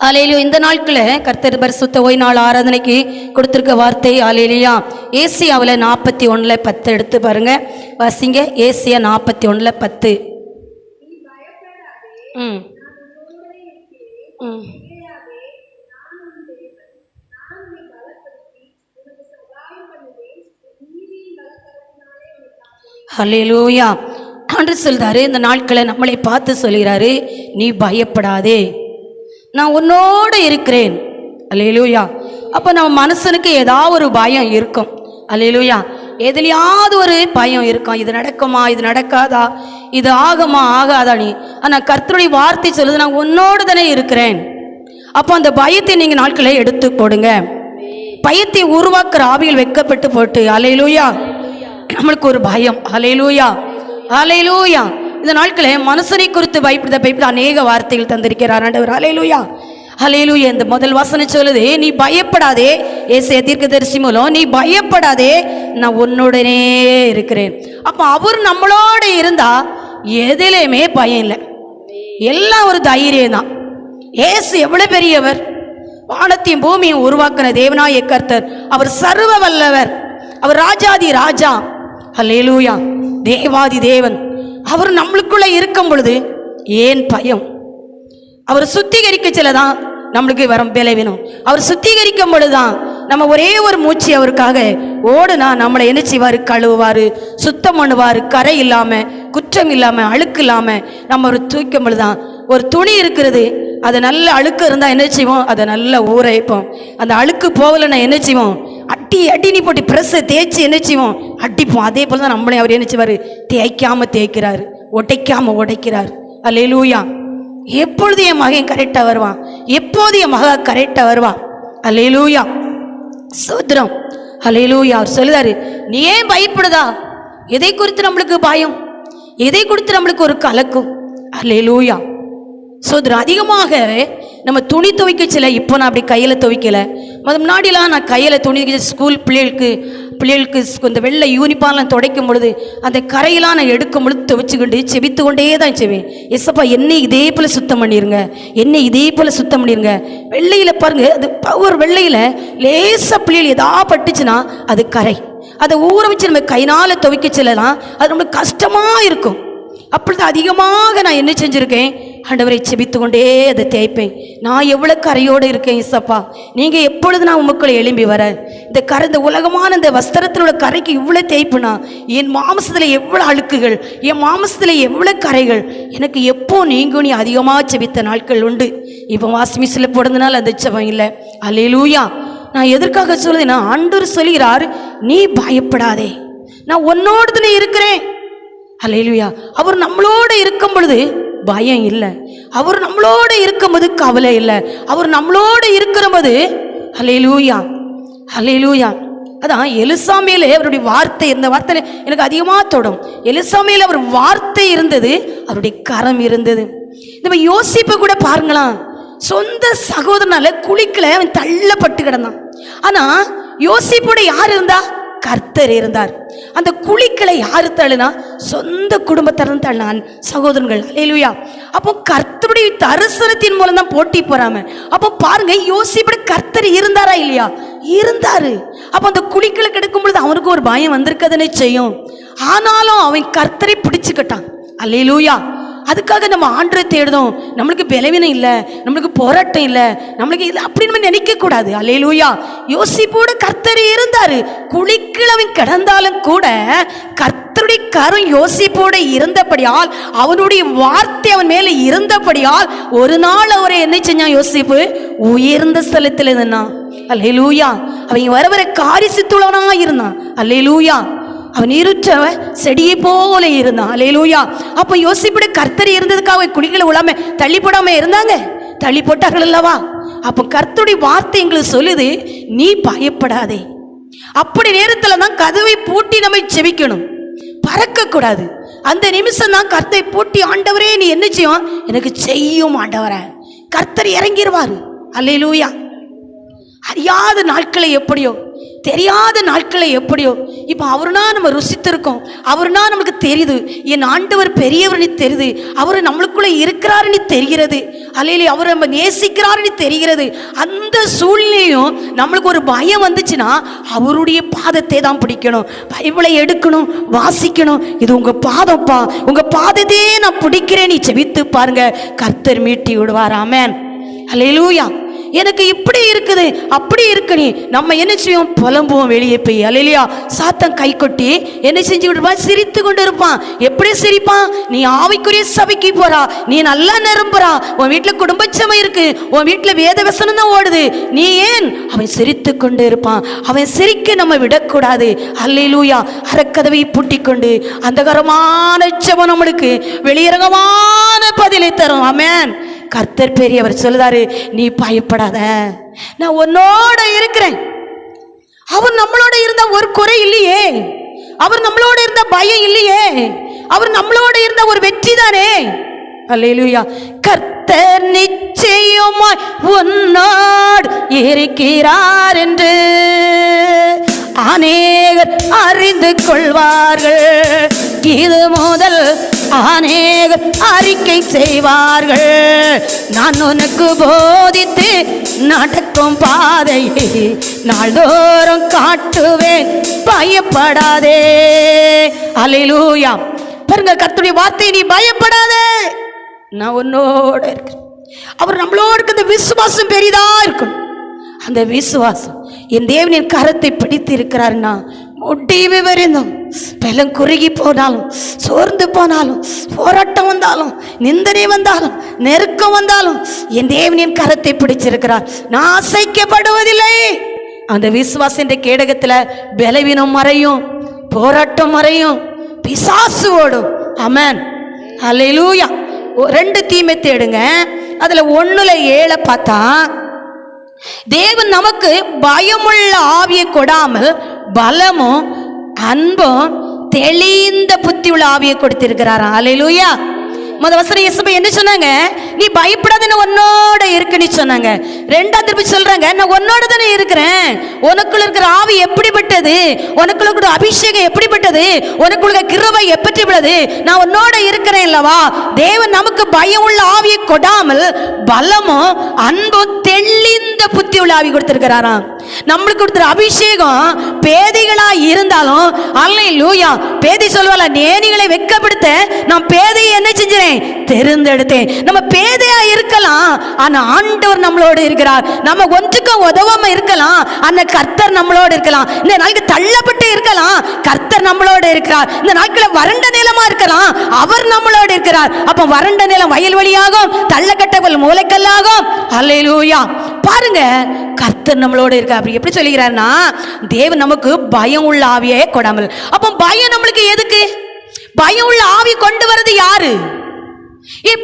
அல்லேலூயா. இந்த நாட்களில் கர்த்தர் பரிசுத்த ஓய்வு நாள் ஆராதனைக்கு கொடுத்திருக்க வார்த்தை அல்லேலூயா. ஏசியாவில் 41:10 எடுத்து பாருங்க, வாசிங்க. ஏசியா 41:10. அல்லேலூயா. ஆண்டு சொல்றாரு, இந்த நாட்களை நம்மளை பார்த்து சொல்கிறாரு, நீ பயப்படாதே, நான் உன்னோட இருக்கிறேன். அல்லேலூயா. அப்போ நம்ம மனுஷனுக்கு ஏதாவது ஒரு பயம் இருக்கும். அல்லேலூயா. எதுலையாவது ஒரு பயம் இருக்கும். இது நடக்குமா, இது நடக்காதா, இது ஆகுமா, ஆகாதா நீ. ஆனால் கர்த்தருடைய வார்த்தை சொல்லுது, நான் உன்னோடு தானே இருக்கிறேன். அப்போ அந்த பயத்தை நீங்கள் நாட்களை எடுத்து போடுங்க. பயத்தை உருவாக்குற ஆவியில் வைக்கப்பட்டு போட்டு அல்லேலூயா நம்மளுக்கு ஒரு பயம். அல்லேலூயா, அல்லேலூயா. இந்த நாட்களே மனுஷனை குறித்து பயப்படுத அநேக வார்த்தைகள் தந்திருக்கிறார் ஆண்டவர். அல்லேலூயா, அல்லேலூயா. இந்த முதல் வசனம் சொல்லுது, நீ பயப்படாதே. ஏசாயா தீர்க்கதரிசி மூலம், நீ பயப்படாதே, நான் உன்னுடனே இருக்கிறேன். அப்போ அவர் நம்மளோட இருந்தா எதிலையுமே பயம் இல்லை, எல்லாம் ஒரு தைரியம் தான். ஏசு எவ்வளவு பெரியவர், வானத்தையும் பூமியும் உருவாக்கின தேவனாய கர்த்தர். அவர் சர்வ வல்லவர், அவர் ராஜாதி ராஜா. அல்லேலூயா, தேவாதி தேவன். அவர் நம்மளுக்குள்ள இருக்கும் பொழுது ஏன் பயம்? அவர் சுத்திகரிக்க சிலதான் நம்மளுக்கு வரும் விளைவினும். அவர் சுத்திகரிக்கும் பொழுதுதான் நம்ம ஒரே ஒரு மூச்சு அவருக்காக ஓடுனா நம்மளை என்ன செய்வார்? கழுவுவார், சுத்தம் பண்ணுவார். கரை இல்லாமல், குற்றம் இல்லாமல், அழுக்கு இல்லாமல் நம்ம ஒரு தூக்கும் பொழுதுதான். ஒரு துணி இருக்கிறது, அது நல்ல அழுக்கு இருந்தால் என்ன செய்வோம்? அதை நல்லா ஊற வைப்போம். அந்த அழுக்கு போகலைன்னா என்ன செய்வோம்? அடி போட்டு ப்ரெஸ்ஸை தேய்ச்சி என்ன செய்வோம்? அடிப்போம். அதே போல் தான் நம்மளே அவர் என்ன செய்வார்? தேய்க்காமல் தேய்க்கிறார், உடைக்காமல் உடைக்கிறார். அல்லேலூயா. எப்பொழுது என் மகன் கரெக்டாக வருவான், எப்போது என் மக கரெக்டாக வருவான். அல்லேலூயா, சோத்திரம். அல்லேலூயா. அவர் சொல்லுதாரு, நீ ஏன் பயப்படுதா? எதை குறித்து நம்மளுக்கு பயம்? எதை குறித்து நம்மளுக்கு ஒரு கலக்கும்? அல்லேலூயா, சோதரம். அதிகமாக நம்ம துணி துவைக்க சில, இப்போ நான் அப்படி கையில் துவைக்கலை. முன்னாடிலாம் நான் கையில் துணி ஸ்கூல் பிள்ளைகளுக்கு இந்த வெள்ளை யூனிஃபார்ம்லாம் துடைக்கும் பொழுது அந்த கரையெல்லாம் நான் எடுக்கும் பொழுது துவைச்சிக்கிண்டு செபித்து கொண்டே தான் செய்வேன். எஸ்ஸப்பா, என்னை இதே போல் சுத்தம் பண்ணிடுங்க, என்னை இதே போல் சுத்தம் பண்ணிடுங்க. வெள்ளையில் பாருங்கள், அது பவர் வெள்ளையில் லேசாக பிள்ளைகள் எதாவது பட்டுச்சுன்னா அது கரை. அதை ஊற வச்சு நம்ம கைனால் துவைக்க சிலலாம் அது நம்மளுக்கு கஷ்டமாக இருக்கும். அப்பொழுது அதிகமாக நான் என்ன செஞ்சுருக்கேன்? ஆண்டவரை செபித்து கொண்டே அதை தேய்ப்பேன். நான் எவ்வளோ கரையோடு இருக்கேன் இசப்பா, நீங்கள் எப்பொழுது நான் உமக்களை எழும்பி வர இந்த கரை, இந்த உலகமான இந்த வஸ்திரத்தில் உள்ள கரைக்கு இவ்வளோ தேய்ப்புனா என் மாம்சத்தில் எவ்வளோ அழுக்குகள், என் மாம்சத்தில் எவ்வளோ கரைகள் எனக்கு எப்போ நீங்க நீ அதிகமாக செபித்த நாட்கள் உண்டு. இப்போ வாஷ்மிஷில் போடுறதுனால அந்த செபம் இல்லை. அல்லேலூயா. நான் எதற்காக சொல்லுது? நான் ஆண்டவர் சொல்கிறார், நீ பயப்படாதே, நான் உன்னோடு இருக்கிறேன். அல்லேலூயா. அவர் நம்மளோட இருக்கும் பொழுது பயம் இல்லை, அவர் நம்மளோட இருக்கும்போது கவலை இல்லை, அவர் நம்மளோட இருக்கிற போது அல்லேலூயா, அல்லேலூயா. அதான் எலிசா மேலே அவருடைய வார்த்தை, இந்த வார்த்தை எனக்கு அதிகமாக தொடும். எலிசா மேலே அவர் வார்த்தை இருந்தது, அவருடைய கரம் இருந்தது. நம்ம யோசிப்பை கூட பாருங்களாம், சொந்த சகோதரனால குழிக்கல அவன் தள்ளப்பட்டு கிடந்தான். ஆனா யோசிப்போட யார் இருந்தா? கர்த்தர் இருந்தார். அந்த குழிக்களை யாரு தள்ளினா? சொந்த குடும்பத்தினர் தள்ளினான், சகோதரர்கள். அல்லேலூயா. அப்போ கர்த்தருடைய தரிசனத்தின் மூலம் தான் போட்டி போறாம. அப்போ பாருங்க, யோசிப்படி கர்த்தர் இருந்தாரா இல்லையா? இருந்தாரு. அப்போ அந்த குழிக்களை கெடுக்கும் பொழுது அவனுக்கு ஒரு பயம் வந்திருக்கதனே செய்யும். ஆனாலும் அவன் கர்த்தரை பிடிச்சுக்கிட்டான். அல்லேலூயா. அதுக்காக நம்ம ஆண்டரை தேடுதோம். நம்மளுக்கு பலவீனம் இல்லை, நம்மளுக்கு போராட்டம் இல்லை, நம்மளுக்கு இல்லை அப்படின்னு நினைக்க கூடாது. அல்லேலூயா. யோசிப்போடு கர்த்தர் இருந்தாரு. குழிக்கிழவன் கிடந்தாலும் கூட கர்த்தருடைய கரம் யோசிப்போடு இருந்தபடியால், அவனுடைய வார்த்தை அவன் மேலே இருந்தபடியால் ஒரு நாள் அவரை என்ன செஞ்சான்? யோசிப்பு உயர்ந்த ஸ்தலத்தில் இருந்தான். அல்லேலூயா. அவன் வர வர காரிசித்துள்ளவனா இருந்தான். அல்லேலூயா. அவன் இருற்ற செடியை போல இருந்தான். அல்லேலூயா. அப்போ யோசிப்படி கர்த்தர் இருந்ததுக்காக குழிகளை உழாம தள்ளி போடாம இருந்தாங்க, தள்ளி போட்டார்கள் அல்லவா? அப்போ கர்த்தருடைய வார்த்தை எங்களுக்கு சொல்லுது, நீ பயப்படாதே. அப்படி நேரத்தில் தான் கதவை பூட்டி நம்ம செபிக்கணும், பறக்க கூடாது. அந்த நிமிஷம் தான் கர்த்தரை பூட்டி, ஆண்டவரே நீ என்ன செய்யும்? எனக்கு செய்யும் ஆண்டவரே. கர்த்தர் இறங்கிடுவார். அல்லேலூயா. அறியாத நாட்களை எப்படியோ தெரியாத நாட்களை எப்படியோ இப்போ அவருனா நம்ம ருசித்திருக்கோம், அவருனா நமக்கு தெரியுது, என் ஆண்டவர் பெரியவர்னு தெரியுது, அவர் நம்மளுக்குள்ள இருக்கிறாருன்னு தெரிகிறது, அல்லையிலே அவர் நம்ம நேசிக்கிறாருன்னு தெரிகிறது. அந்த சூழ்நிலையும் நம்மளுக்கு ஒரு பயம் வந்துச்சுன்னா அவருடைய பாதத்தை தான் பிடிக்கணும், பைபிளை எடுக்கணும், வாசிக்கணும். இது உங்க பாதப்பா, உங்க பாதத்தையே நான் பிடிக்கிறேன், நீ செபித்து பாருங்க, கர்த்தர் மீட்டி விடுவார். ஆமென், அல்லேலூயா. எனக்கு இப்படி இருக்குது அப்படி இருக்கு, நீ நம்ம என்ன செய்வோம், புலம்புவோம் வெளியே போய். அல்லேலூயா. சாத்தான் கை கொட்டி என்ன செஞ்சு விடுவான், சிரித்து கொண்டு இருப்பான். எப்படி சிரிப்பான், நீ ஆவிக்குரிய சபைக்கு போறா, நீ நல்லா நிரம்புறா, உன் வீட்டுல குடும்பச்சமை இருக்கு, உன் வீட்டுல வேத வசனம் தான் ஓடுது, நீ ஏன்? அவன் சிரித்து கொண்டு இருப்பான். அவன் சிரிக்க நம்ம விடக்கூடாது. அல்லேலூயா. அறக்கதவை பூட்டி கொண்டு அந்தகரமான ஜெபம் நம்மளுக்கு வெளியரங்கமான பதிலை தரும். ஆமென். கர்த்தர் பெரியவர் சொல்லுதாரு, நீ பயப்படாத, நான் உன்னோட இருக்கிறேன். அவர் நம்மளோட இருந்த ஒரு குறை இல்லையே, அவர் நம்மளோட இருந்த பயம் இல்லையே, அவர் நம்மளோட இருந்த ஒரு வெற்றி தானே. அல்லேலூயா. கர்த்தர் நிச்சயமாய் உன்னோடு இருக்கிறார் என்று அநேகர் அறிந்து கொள்வார்கள், இது முதல் அநேகர் அறிக்கை செய்வார்கள். நான் உனக்கு போதித்து நடக்கும் பாதையை நாள்தோறும் காட்டுவேன், பயப்படாதே. அல்லேலூயா. பாருங்க, கர்த்தருடைய வார்த்தை, நீ பயப்படாதே, நான் உன்னோட இருக்கிறேன். அவர் நம்மளோட இருக்க விசுவாசம் பெரிதா இருக்கும். அந்த விசுவாசம் என் தேவனின் கரத்தை பிடித்து இருக்கிறாருன்னா முடிவு வரைந்தும் பலம் குறுகி போனாலும், சோர்ந்து போனாலும், போராட்டம் வந்தாலும், நிந்தனை வந்தாலும், நெருக்கம் வந்தாலும் என் தேவனின் கரத்தை பிடிச்சிருக்கிறார், நான் அசைக்கப்படுவதில்லை. அந்த விசுவாச என்ற கேடகத்துல பலவீனம் மறையும், போராட்டம் மறையும், பிசாசு ஓடும். ஆமென், அல்லேலூயா. 2 தீமோத்தேயு எடுங்க, அதுல 1:7 பார்த்தா, தேவன் நமக்கு பயமுள்ள ஆவியை கொடாமல் பலமும் அன்பும் தெளிந்த புத்தி உள்ள ஆவியை கொடுத்திருக்கிறாரா. அல்லேலூயா. வசனம் இயேசு என்ன சொன்னாங்க, நீ பயப்படாத, நான் உன்னோட இருக்குன்னு சொன்னாங்க. 2ஆம் திருப்பி சொல்றாங்க, நான் உன்னோட தானே இருக்கிறேன். உனக்குள்ள இருக்கிற ஆவி எப்படிப்பட்டது, உனக்குள்ள இருக்கிற அபிஷேகம் எப்படிப்பட்டது, உனக்குள்ள கிருபை எப்படிப்பட்டது, நான் உன்னோட இருக்கிறேன் அல்லவா. தேவன் நமக்கு பயம் உள்ள ஆவியை கொடாமல் பலமும் அன்பும் தெளிந்த புத்தி உள்ள ஆவி கொடுத்திருக்கிறாராம். நம்மளுக்கு கொடுத்துற அபிஷேகம் பேதைகளா இருந்தாலும், அல்லேலூயா, பேதை சொல்வாள, நேனிகளை வெட்கப்படுத்த நான் பேதையை என்ன செஞ்சேன், தெரிந்தெடுத்தேன். நம்ம பேதையா இருக்கலாம், ஆனா ஆண்டவர் நம்மளோடு இருக்கிறார். நம்ம ஒன்றுக்கும் உதவாம இருக்கலாம், ஆனா கர்த்தர் நம்மளோடு இருக்கலாம். இந்த நாளைக்கு தள்ளப்பட்டு இருக்கலாம், கர்த்தர் நம்மளோடு இருக்கிறார். இந்த நாட்களில் வறண்ட நிலமா இருக்கலாம், அவர் நம்மளோடு இருக்கிறார். அப்ப வறண்ட நிலம் வயல்வெளியாகும், தள்ளக்கட்டவள் மூளைக்கல்லாகும். அல்லேலூயா. பாருங்க, கர்த்தர் நம்மளோட இருக்க. அப்படி எப்படி சொல்லுகிறார்னா, தேவன் நமக்கு பயம் உள்ள ஆவியே கொடாமல். அப்போ பயம் நம்மளுக்கு எதுக்கு? பயம் உள்ள ஆவி கொண்டு வரது யாரு?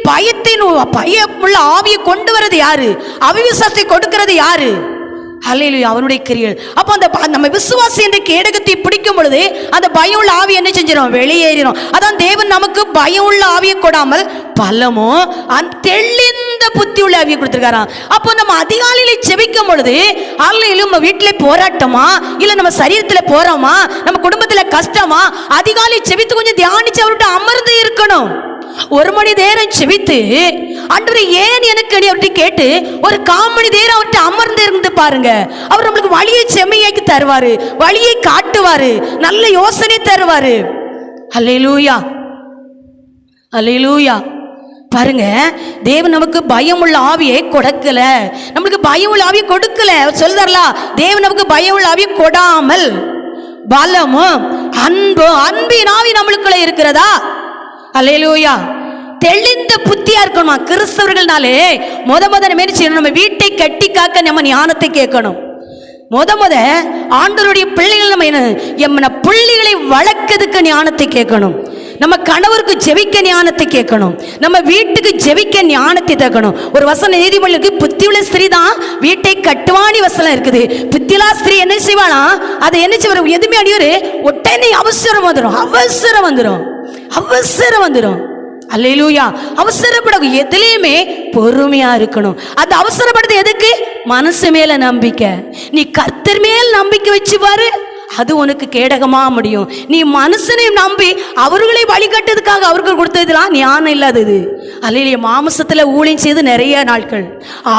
பயத்தின் பயம் உள்ள ஆவியை கொண்டு வரது யாரு? அவிசுவாசத்தை கொடுக்கிறது யாரு? அல்லேலூயா, அவனுடைய கிரியல். அப்போ அந்த நம்ம விசுவாசி என்ற கேடகத்தை பிடிக்கும் பொழுது அந்த பயம் உள்ள ஆவி என்ன செஞ்சிடும், வெளியேறிடும். அதான் தேவன் நமக்கு பயம் உள்ள ஆவியை கொடாமல் பலமும் தெளிந்த புத்தி உள்ள ஆவியை கொடுத்திருக்காராம். அப்போ நம்ம அதிகாலையில செபிக்கும் பொழுது, அல்லேலூயா, நம்ம வீட்டிலே போராட்டமா, இல்ல நம்ம சரீரத்துல போறோமா, நம்ம குடும்பத்துல கஷ்டமா, அதிகாலை செபித்து கொஞ்சம் தியானிச்சு அவர்கிட்ட அமர்ந்து இருக்கணும். 1 மணி நேரம் செபித்து, ஆண்டவரே ஏன் எனக்கு அவர்கிட்ட கேட்டு ஒரு 1/4 மணி நேரம் அவர்கிட்ட அமர்ந்து இருந்து பாருங்க. அவர் நம்மளுக்கு வழியை செம்மையாக்கி தருவாரு, வழியை காட்டுவாரு, நல்ல யோசனை தருவாரு. அல்லேலூயா, அல்லேலூயா. பாருங்க, தேவன் நமக்கு பயம் உள்ள ஆவியை கொடுக்கல, நம்மளுக்கு பயம் உள்ள ஆவியை கொடுக்கல. சொல்றாருல, தேவன் நமக்கு பயம் உள்ள ஆவியை கொடாமல் பலமும் அன்பும், அன்பின் ஆவி நம்மளுக்குள்ள இருக்கிறதா. அல்லேலூயா. தெளிந்த புத்தியா இருக்கணுமா. கிறிஸ்தவர்கள்னாலே நம்ம வீட்டை கட்டி காக்க நம்ம ஞானத்தை கேட்கணும். ஆண்டவருடைய பிள்ளைகள் நம்ம பிள்ளைகளை வளர்க்கிறதுக்கு ஞானத்தை கேட்கணும். நம்ம கணவருக்கு ஜெபிக்க ஞானத்தை கேட்கணும். நம்ம வீட்டுக்கு ஜெபிக்க ஞானத்தை கேட்கணும். ஒரு வசனம் நீதிமொழிக்கு, புத்தியுள்ள ஸ்திரீ தான் வீட்டை கட்டுவானி வசனம் இருக்குது. புத்திலா ஸ்திரீ என்ன செய்வானா, அதை என்ன செய்வார், எதுவுமே அடியோரு உடனே அவசரம் வந்துடும், அவசரம் வந்துடும், அவசரம் வந்துடும். அல்லேலூயா. அவசரப்பட எதுலையுமே பொறுமையா இருக்கணும். அது அவசரப்படுறது எதுக்கு? மனசு மேல நம்பிக்கை. நீ கர்த்தர் மேல் நம்பிக்கை வச்சு பாரு, அது உனக்கு கேடகமா முடியும். நீ மனுஷனை நம்பி அவர்களை வழிகட்டதுக்காக அவர்கள் கொடுத்ததுலாம் ஞானம் இல்லாதது. அல்லேலூயா. மாம்சத்துல ஊழியம் செய்து நிறைய நாட்கள்,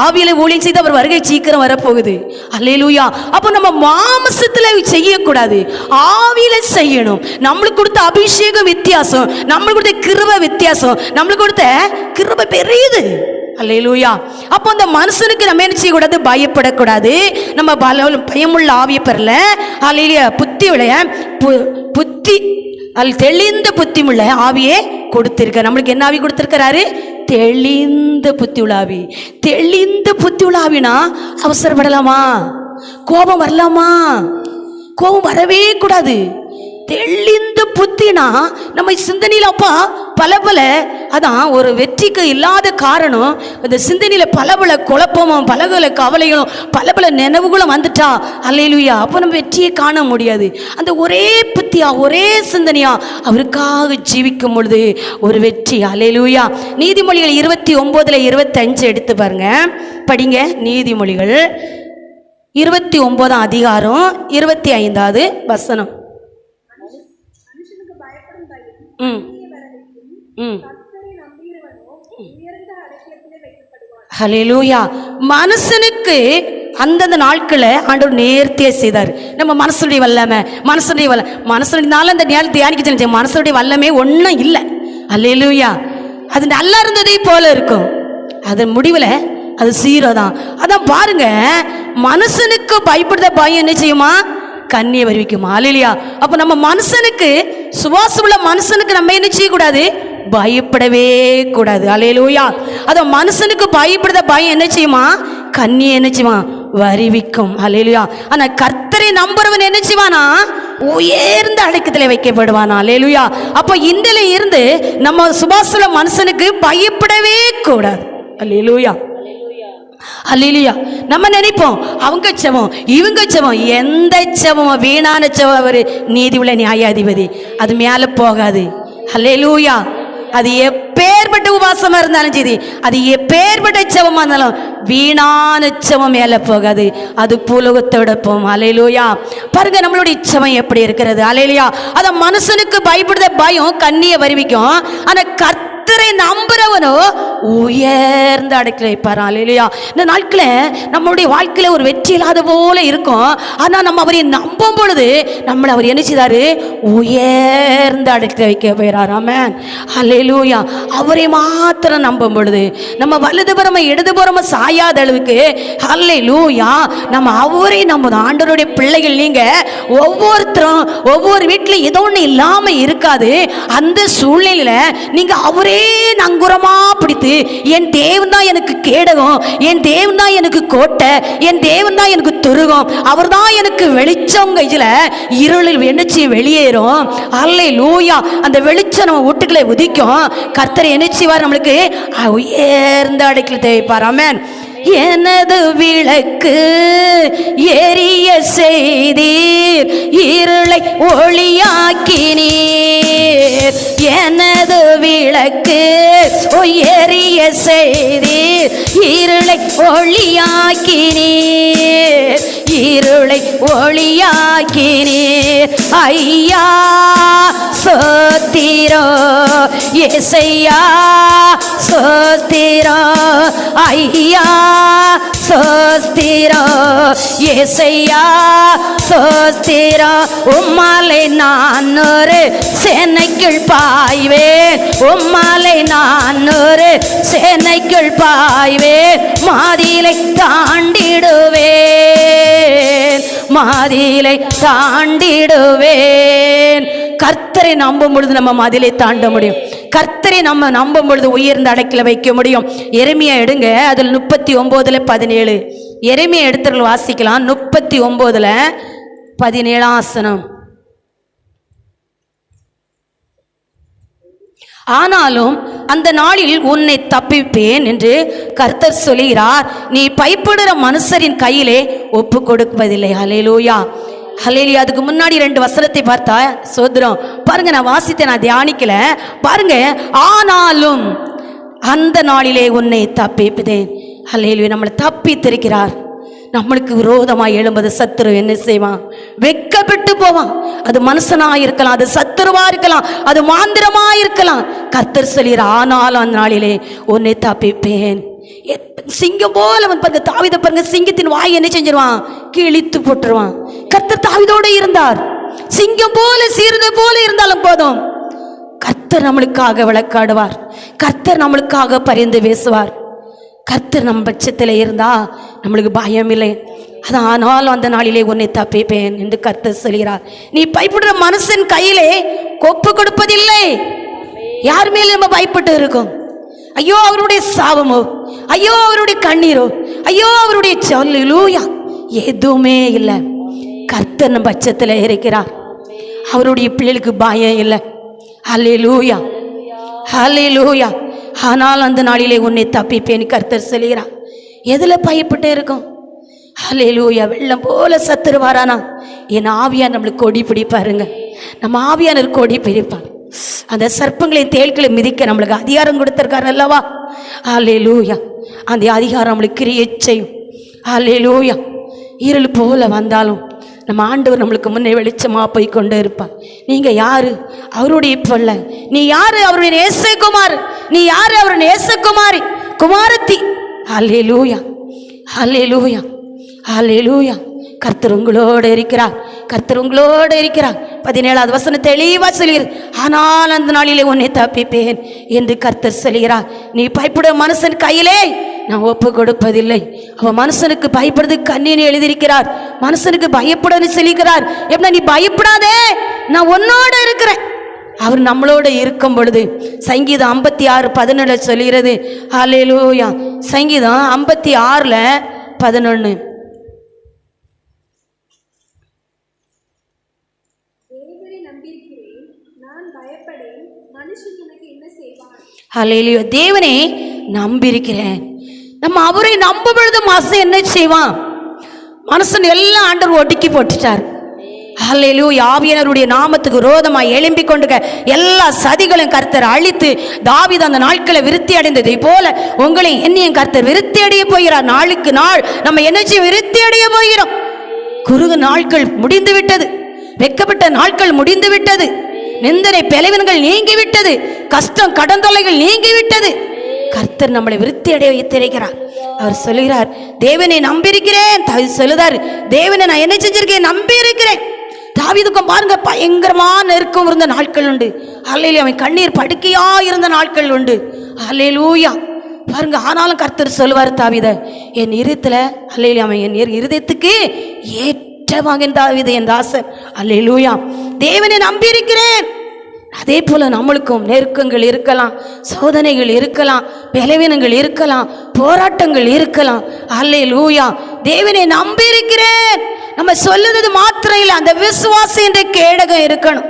ஆவியில ஊழியம் செய்து அவர் வருகை சீக்கிரம் வரப்போகுது. அல்லேலூயா. அப்போ நம்ம மாம்சத்துல செய்யக்கூடாது, ஆவியில செய்யணும். நம்மளுக்கு கொடுத்த அபிஷேகம் வித்தியாசம், நம்மளுக்கு கொடுத்த கிருபை வித்தியாசம், நம்மளுக்கு கொடுத்த கிருபை பெரியது. அல்லேலூயா. அப்போ அந்த மனுஷனுக்கு நம்ம என்ன செய்யக்கூடாது? பயப்படக்கூடாது. நம்ம பயமுள்ள ஆவியை பெறல. அல்லேலூயா. புத்தி தெளிந்த புத்தி உள்ள ஆவியே கொடுத்திருக்க. நம்மளுக்கு என்ன ஆவி கொடுத்திருக்கிறாரு? தெளிந்த புத்தி உள்ள ஆவி. தெளிந்த புத்தி உள்ள ஆவினா அவசரப்படலாமா? கோபம் வரலாமா? கோபம் வரவே கூடாது. தெளிந்த புத்தினா நம்ம சிந்தனையில் அப்பா பல அதான் ஒரு வெற்றிக்கு இல்லாத காரணம். இந்த சிந்தனையில பல குழப்பமும் பல கவலைகளும் பல நினைவுகளும் வந்துட்டா அல்லேலூயா, அப்போ நம்ம வெற்றியை காண முடியாது. அந்த ஒரே புத்தியா ஒரே சிந்தனையா அவருக்காக ஜீவிக்கும் பொழுது ஒரு வெற்றி. அல்லேலூயா. நீதிமொழிகள் 29:25 எடுத்து பாருங்க, படிங்க. நீதிமொழிகள் 29 அதிகாரம் 25வது வசனம். ஹல்லேலூயா. மனுஷனுக்கு அந்தந்த நாட்களை ஆண்டவர் நேர்த்தியா செய்தார். நம்ம மனசுடைய வல்லமை மனசுனால அந்த நேரம் தியானிக்க மனசுடைய வல்லமே ஒன்றும் இல்லை. ஹல்லேலூயா. அது நல்லா இருந்ததை போல இருக்கும், அது முடிவில் அது சீரோதான். அதான் பாருங்க, மனுஷனுக்கு பயப்படுத பயம் என்ன செய்யுமா? கண்ணியை வருவிக்குமா? அல்லேலூயா. அப்போ நம்ம மனுஷனுக்கு சுவாசமுள்ள மனுஷனுக்கு நம்ம என்ன செய்யக்கூடாது? பயப்படவே கூடாது. அல்லேலூயா. அத மனுஷனுக்கு பயப்படுத பயம் என்ன செய்யுமா? கண்ணியை என்ன செய்யுமா? வருவிக்கும். அல்லேலூயா. ஆனா கர்த்தரை நம்புறவன் என்ன செய்வானா? உயர்ந்த அடக்கத்தில் வைக்கப்படுவானா? அல்லேலூயா. அப்போ இந்தில இருந்து நம்ம சுவாசமுள்ள மனுஷனுக்கு பயப்படவே கூடாது. அல்லேலூயா. அல்லேலூயா. நம்ம நினைப்போம் அவங்க செவம் இவங்க செவம், எந்த செவம் வீணான செவம். அவர் நீதி உள்ள நியாயாதிபதி, அது மேல போகாது. அல்லேலூயா. அது எப்பேற்பட்ட உபாசமா இருந்தாலும் சரி, அது எப்பேற்பட்ட செவமா இருந்தாலும் வீணான செவம் மேல போகாது, அது புலகத்தோட போகும். அல்லேலூயா. பாருங்க நம்மளுடைய செவம் எப்படி இருக்கிறது. அல்லேலூயா. அத மனுஷனுக்கு பயப்படுத பயம் கண்ணியை வருவிக்கும். ஆனா கர்த்தரை நம்புறவனோ உயர்ந்த அடக்கில் வைப்பார். அல்லேலூயா. இந்த நாட்கள நம்மளுடைய வாழ்க்கையில ஒரு வெற்றி இல்லாத போல இருக்கும். ஆனா நம்ம அவரை நம்பும் பொழுது நம்மளை அவர் என்ன செய்தாரு? உயர்ந்த அடக்கில் வைக்க போயிறார். ஆமென். அல்லேலூயா. அவரை மாத்திரம் நம்பும் பொழுது நம்ம வலதுபுறமா இடதுபுறமா சாயாத அளவுக்கு அல்லேலூயா நம்ம அவரை நம்பும். ஆண்டவருடைய பிள்ளைகள் நீங்க ஒவ்வொருத்தரும் ஒவ்வொரு வீட்டில் ஏதோ ஒன்று இல்லாம இருக்காது. அந்த சூழ்நிலையில நீங்க அவரே நங்குரமா பிடித்து, என் தேவன் தான் எனக்கு கேடகம், என் தேவன் தான் எனக்கு கோட்டை, என் தேவன் தான் எனக்கு துருகம், அவர் தான் எனக்கு வெளிச்சம். கையில இருளில் என்னச்சி வெளியேறும். அல்லேலூயா. அந்த வெளிச்சம் நம்ம வீட்டுக்களை உதிக்கும். கர்த்தர் என்ன செய்வார்? நம்மளுக்கு உயர்ந்த அடைக்கல தேவைப்பார். ஆமென். எனது விளக்கு எரிய செய்தீர், இருளை ஒளியாக்கினீர். எனது விளக்கு எரிய செய்தீர், இருளை ஒளியாக்கினீர், இருளை ஒளியாக்கினீர். ஐயா சோத்திரோ, ஏசையா சோத்திரோ, ஐயா சோஸ்திரோ, ஏசையா சோஸ்திரோ. உம்மாலை நான் ஒரு சேனைக்குள் பாய்வேன், உம்மாலை நான் ஒரு சேனைக்குள் பாய்வேன். மாதிலை தாண்டிடுவேன், மாதிலை தாண்டிடுவேன். கர்த்தரை நம்பும் பொழுது நம்ம மதிலை தாண்ட முடியும். கர்த்தரை நம்ம நம்பும் பொழுது உயர்ந்த அடைக்கல வைக்க முடியும். எரேமியா எடுங்க, அதில் 39:17. எரேமியா எடுத்து வாசிக்கலாம். 39:17 ஆனாலும் அந்த நாளில் உன்னை தப்பிப்பேன் என்று கர்த்தர் சொல்கிறார், நீ பயப்படுகிற மனுஷரின் கையிலே ஒப்பு கொடுப்பதில்லை. அல்லேலூயா. ஹல்லேலூயா. அதுக்கு முன்னாடி 2 வசனத்தை பார்த்தா சோதரம் பாருங்க, நான் வாசித்தேன், நான் தியானிக்கல பாருங்க. ஆனாலும் அந்த நாளிலே உன்னை தப்பிப்பதேன். ஹல்லேலூயா. நம்மளை தப்பித்திருக்கிறார். நம்மளுக்கு விரோதமாக எழும்பது சத்துரு என்ன செய்வான்? வெட்கப்பட்டு போவான். அது மனுஷனா இருக்கலாம், அது சத்துருவா இருக்கலாம், அது மாந்திரமா இருக்கலாம். கர்த்தர் சொல்கிறார், ஆனாலும் அந்த நாளிலே உன்னை தப்பிப்பேன். சிங்கம் போல பாருங்க, தாவீதை பாருங்க, சிங்கத்தின் வாய் என்ன செஞ்சிருவான்? கிழித்து போட்டுருவான். கர்த்தர் தாவீதோடு இருந்தார். சிங்கம் போல சீர்த போல இருந்தாலும் போதும், கர்த்தர் நம்மளுக்காக வழக்காடுவார். கர்த்தர் நம்மளுக்காக பரிந்து பேசுவார். கர்த்தர் நம்ம பட்சத்தில் இருந்தா நம்மளுக்கு பயம் இல்லை. அது ஆனாலும் அந்த நாளிலே உன்னை தப்பிப்பேன் என்று கர்த்தர் சொல்கிறார். நீ பயப்படுற மனுஷன் கையிலே கொப்பு கொடுப்பதில்லை. யார் மேல நம்ம பயப்பட்டு இருக்கோம்? ஐயோ அவருடைய சாபமோ, ஐயோ அவருடைய கண்ணீரோ, ஐயோ அவருடைய சொல்லுலூயா, எதுவுமே இல்லை. கர்த்தர் நம்ம பட்சத்தில் இருக்கிறார். அவருடைய பிள்ளைகளுக்கு பயம் இல்லை. ஹல்லேலூயா, ஹல்லேலூயா. ஆனால் அந்த நாளிலே உன்னை தப்பிப்பேன் கர்த்தர் சொல்கிறார். எதில் பயப்பட்டு இருக்கோம்? ஹல்லேலூயா. வெள்ளம் போல சத்துரு வரானா, என் ஆவியார் நம்மளுக்கு கொடி பிடிப்பாருங்க. நம்ம ஆவியானர் கொடி பிடிப்பார். அந்த சர்ப்பங்களையும் தேள்களை மிதிக்க நம்மளுக்கு அதிகாரம் கொடுத்திருக்காரு அல்லவா? ஹல்லேலூயா. அந்த அதிகாரம் நம்மளுக்கு கிரியை செய்யும். ஹல்லேலூயா. இருள் போல வந்தாலும் நம்ம ஆண்டவர் நம்மளுக்கு முன்னே வெளிச்சமா போய் கொண்டே இருப்பார். நீங்க யாரு? அவருடைய பிள்ளை. நீ யாரு? அவருடைய நேசகுமார். நீ யாரு? அவருடைய நேசகுமாரி, குமாரத்தி. ஹல்லேலூயா, ஹல்லேலூயா, ஹல்லேலூயா. கர்த்தர் உங்களோடு இருக்கிறார். கர்த்தர் உங்களோடு இருக்கிறார். 17வது வசனம் தெளிவா சொல்கிறார். ஆனால் அந்த நாளிலே உன்னை தப்பிப்பேன் என்று கர்த்தர் சொல்கிறார். நீ பயப்பட மனுஷன் கையிலே நான் ஒப்பு கொடுப்பதில்லை. அவன் மனுஷனுக்கு பயப்படுறது கண்ணின்னு எழுதியிருக்கிறார். மனுஷனுக்கு பயப்படன்னு சொல்லிக்கிறார். எப்படின்னா நீ பயப்படாதே, நான் உன்னோடு இருக்கிறேன். அவர் நம்மளோட இருக்கும் பொழுது சங்கீதம் 56:11 சொல்கிறது. ஹல்லேலூயா. சங்கீதம் 56:11. ஹல்லேலூயா. தேவனே நம்பியிருக்கிறேன். நம்ம அவரை நம்பும் பொழுது மாசம் என்ன செய்வான்? மனுஷன் எல்லாம் ஆண்டவர் ஒடுக்கி போட்டுட்டார். ஹல்லேலூயா. ஆவியானவருடைய நாமத்துக்கு விரோதமாய் எழும்பி கொண்டு எல்லா சதிகளும் கர்த்தர் அழித்து தாவீது அந்த நாட்களை விருத்தி அடைந்ததை போல உங்களை என்னையும் கர்த்தர் விருத்தி அடைய போகிறார். நாளுக்கு நாள் நம்ம என்ன விருத்தி அடைய போகிறோம். குறுகு நாட்கள் முடிந்து விட்டது. வெட்கப்பட்ட நாட்கள் முடிந்து விட்டது. நிந்தனை பெலவீனங்கள் நீங்கிவிட்டது. கஷ்டம் கடன் தொல்லைகள் நீங்கிவிட்டது. கர்த்தர் நம்மளை விருத்தி அடைய வைத்திருக்கிறார். அவர் சொல்லுகிறார், தேவனை நம்பியிருக்கிறேன். தாவீது சொல்லுதார், தேவனை நான் என்ன செஞ்சிருக்கேன்? நம்பி இருக்கிறேன். தாவீதுக்கும் பாருங்க பயங்கரமான நெருக்கம் இருந்த நாட்கள் உண்டு. ஹல்லேலூயா. அவன் கண்ணீர் படுக்கையா இருந்த நாட்கள் உண்டு. ஹல்லேலூயா. பாருங்க, ஆனாலும் கர்த்தர் சொல்லுவார் தாவீதை, என் இருதயத்துல ஹல்லேலூயா, அவன் என் இருதயத்துக்கு ஏற்றவாங்க தாவீது என் தாசன். ஹல்லேலூயா. தேவனை நம்பி இருக்கிறேன். அதே போல நம்மளுக்கும் நெருக்கங்கள் இருக்கலாம், சோதனைகள் இருக்கலாம், பலவீனங்கள் இருக்கலாம், போராட்டங்கள் இருக்கலாம். ஹல்லேலூயா. தேவனை நம்பி இருக்கிறேன் நம்ம சொல்லுறது மாத்திரம் இல்லை, அந்த விசுவாசம் என்ற கேடகம் இருக்கணும்.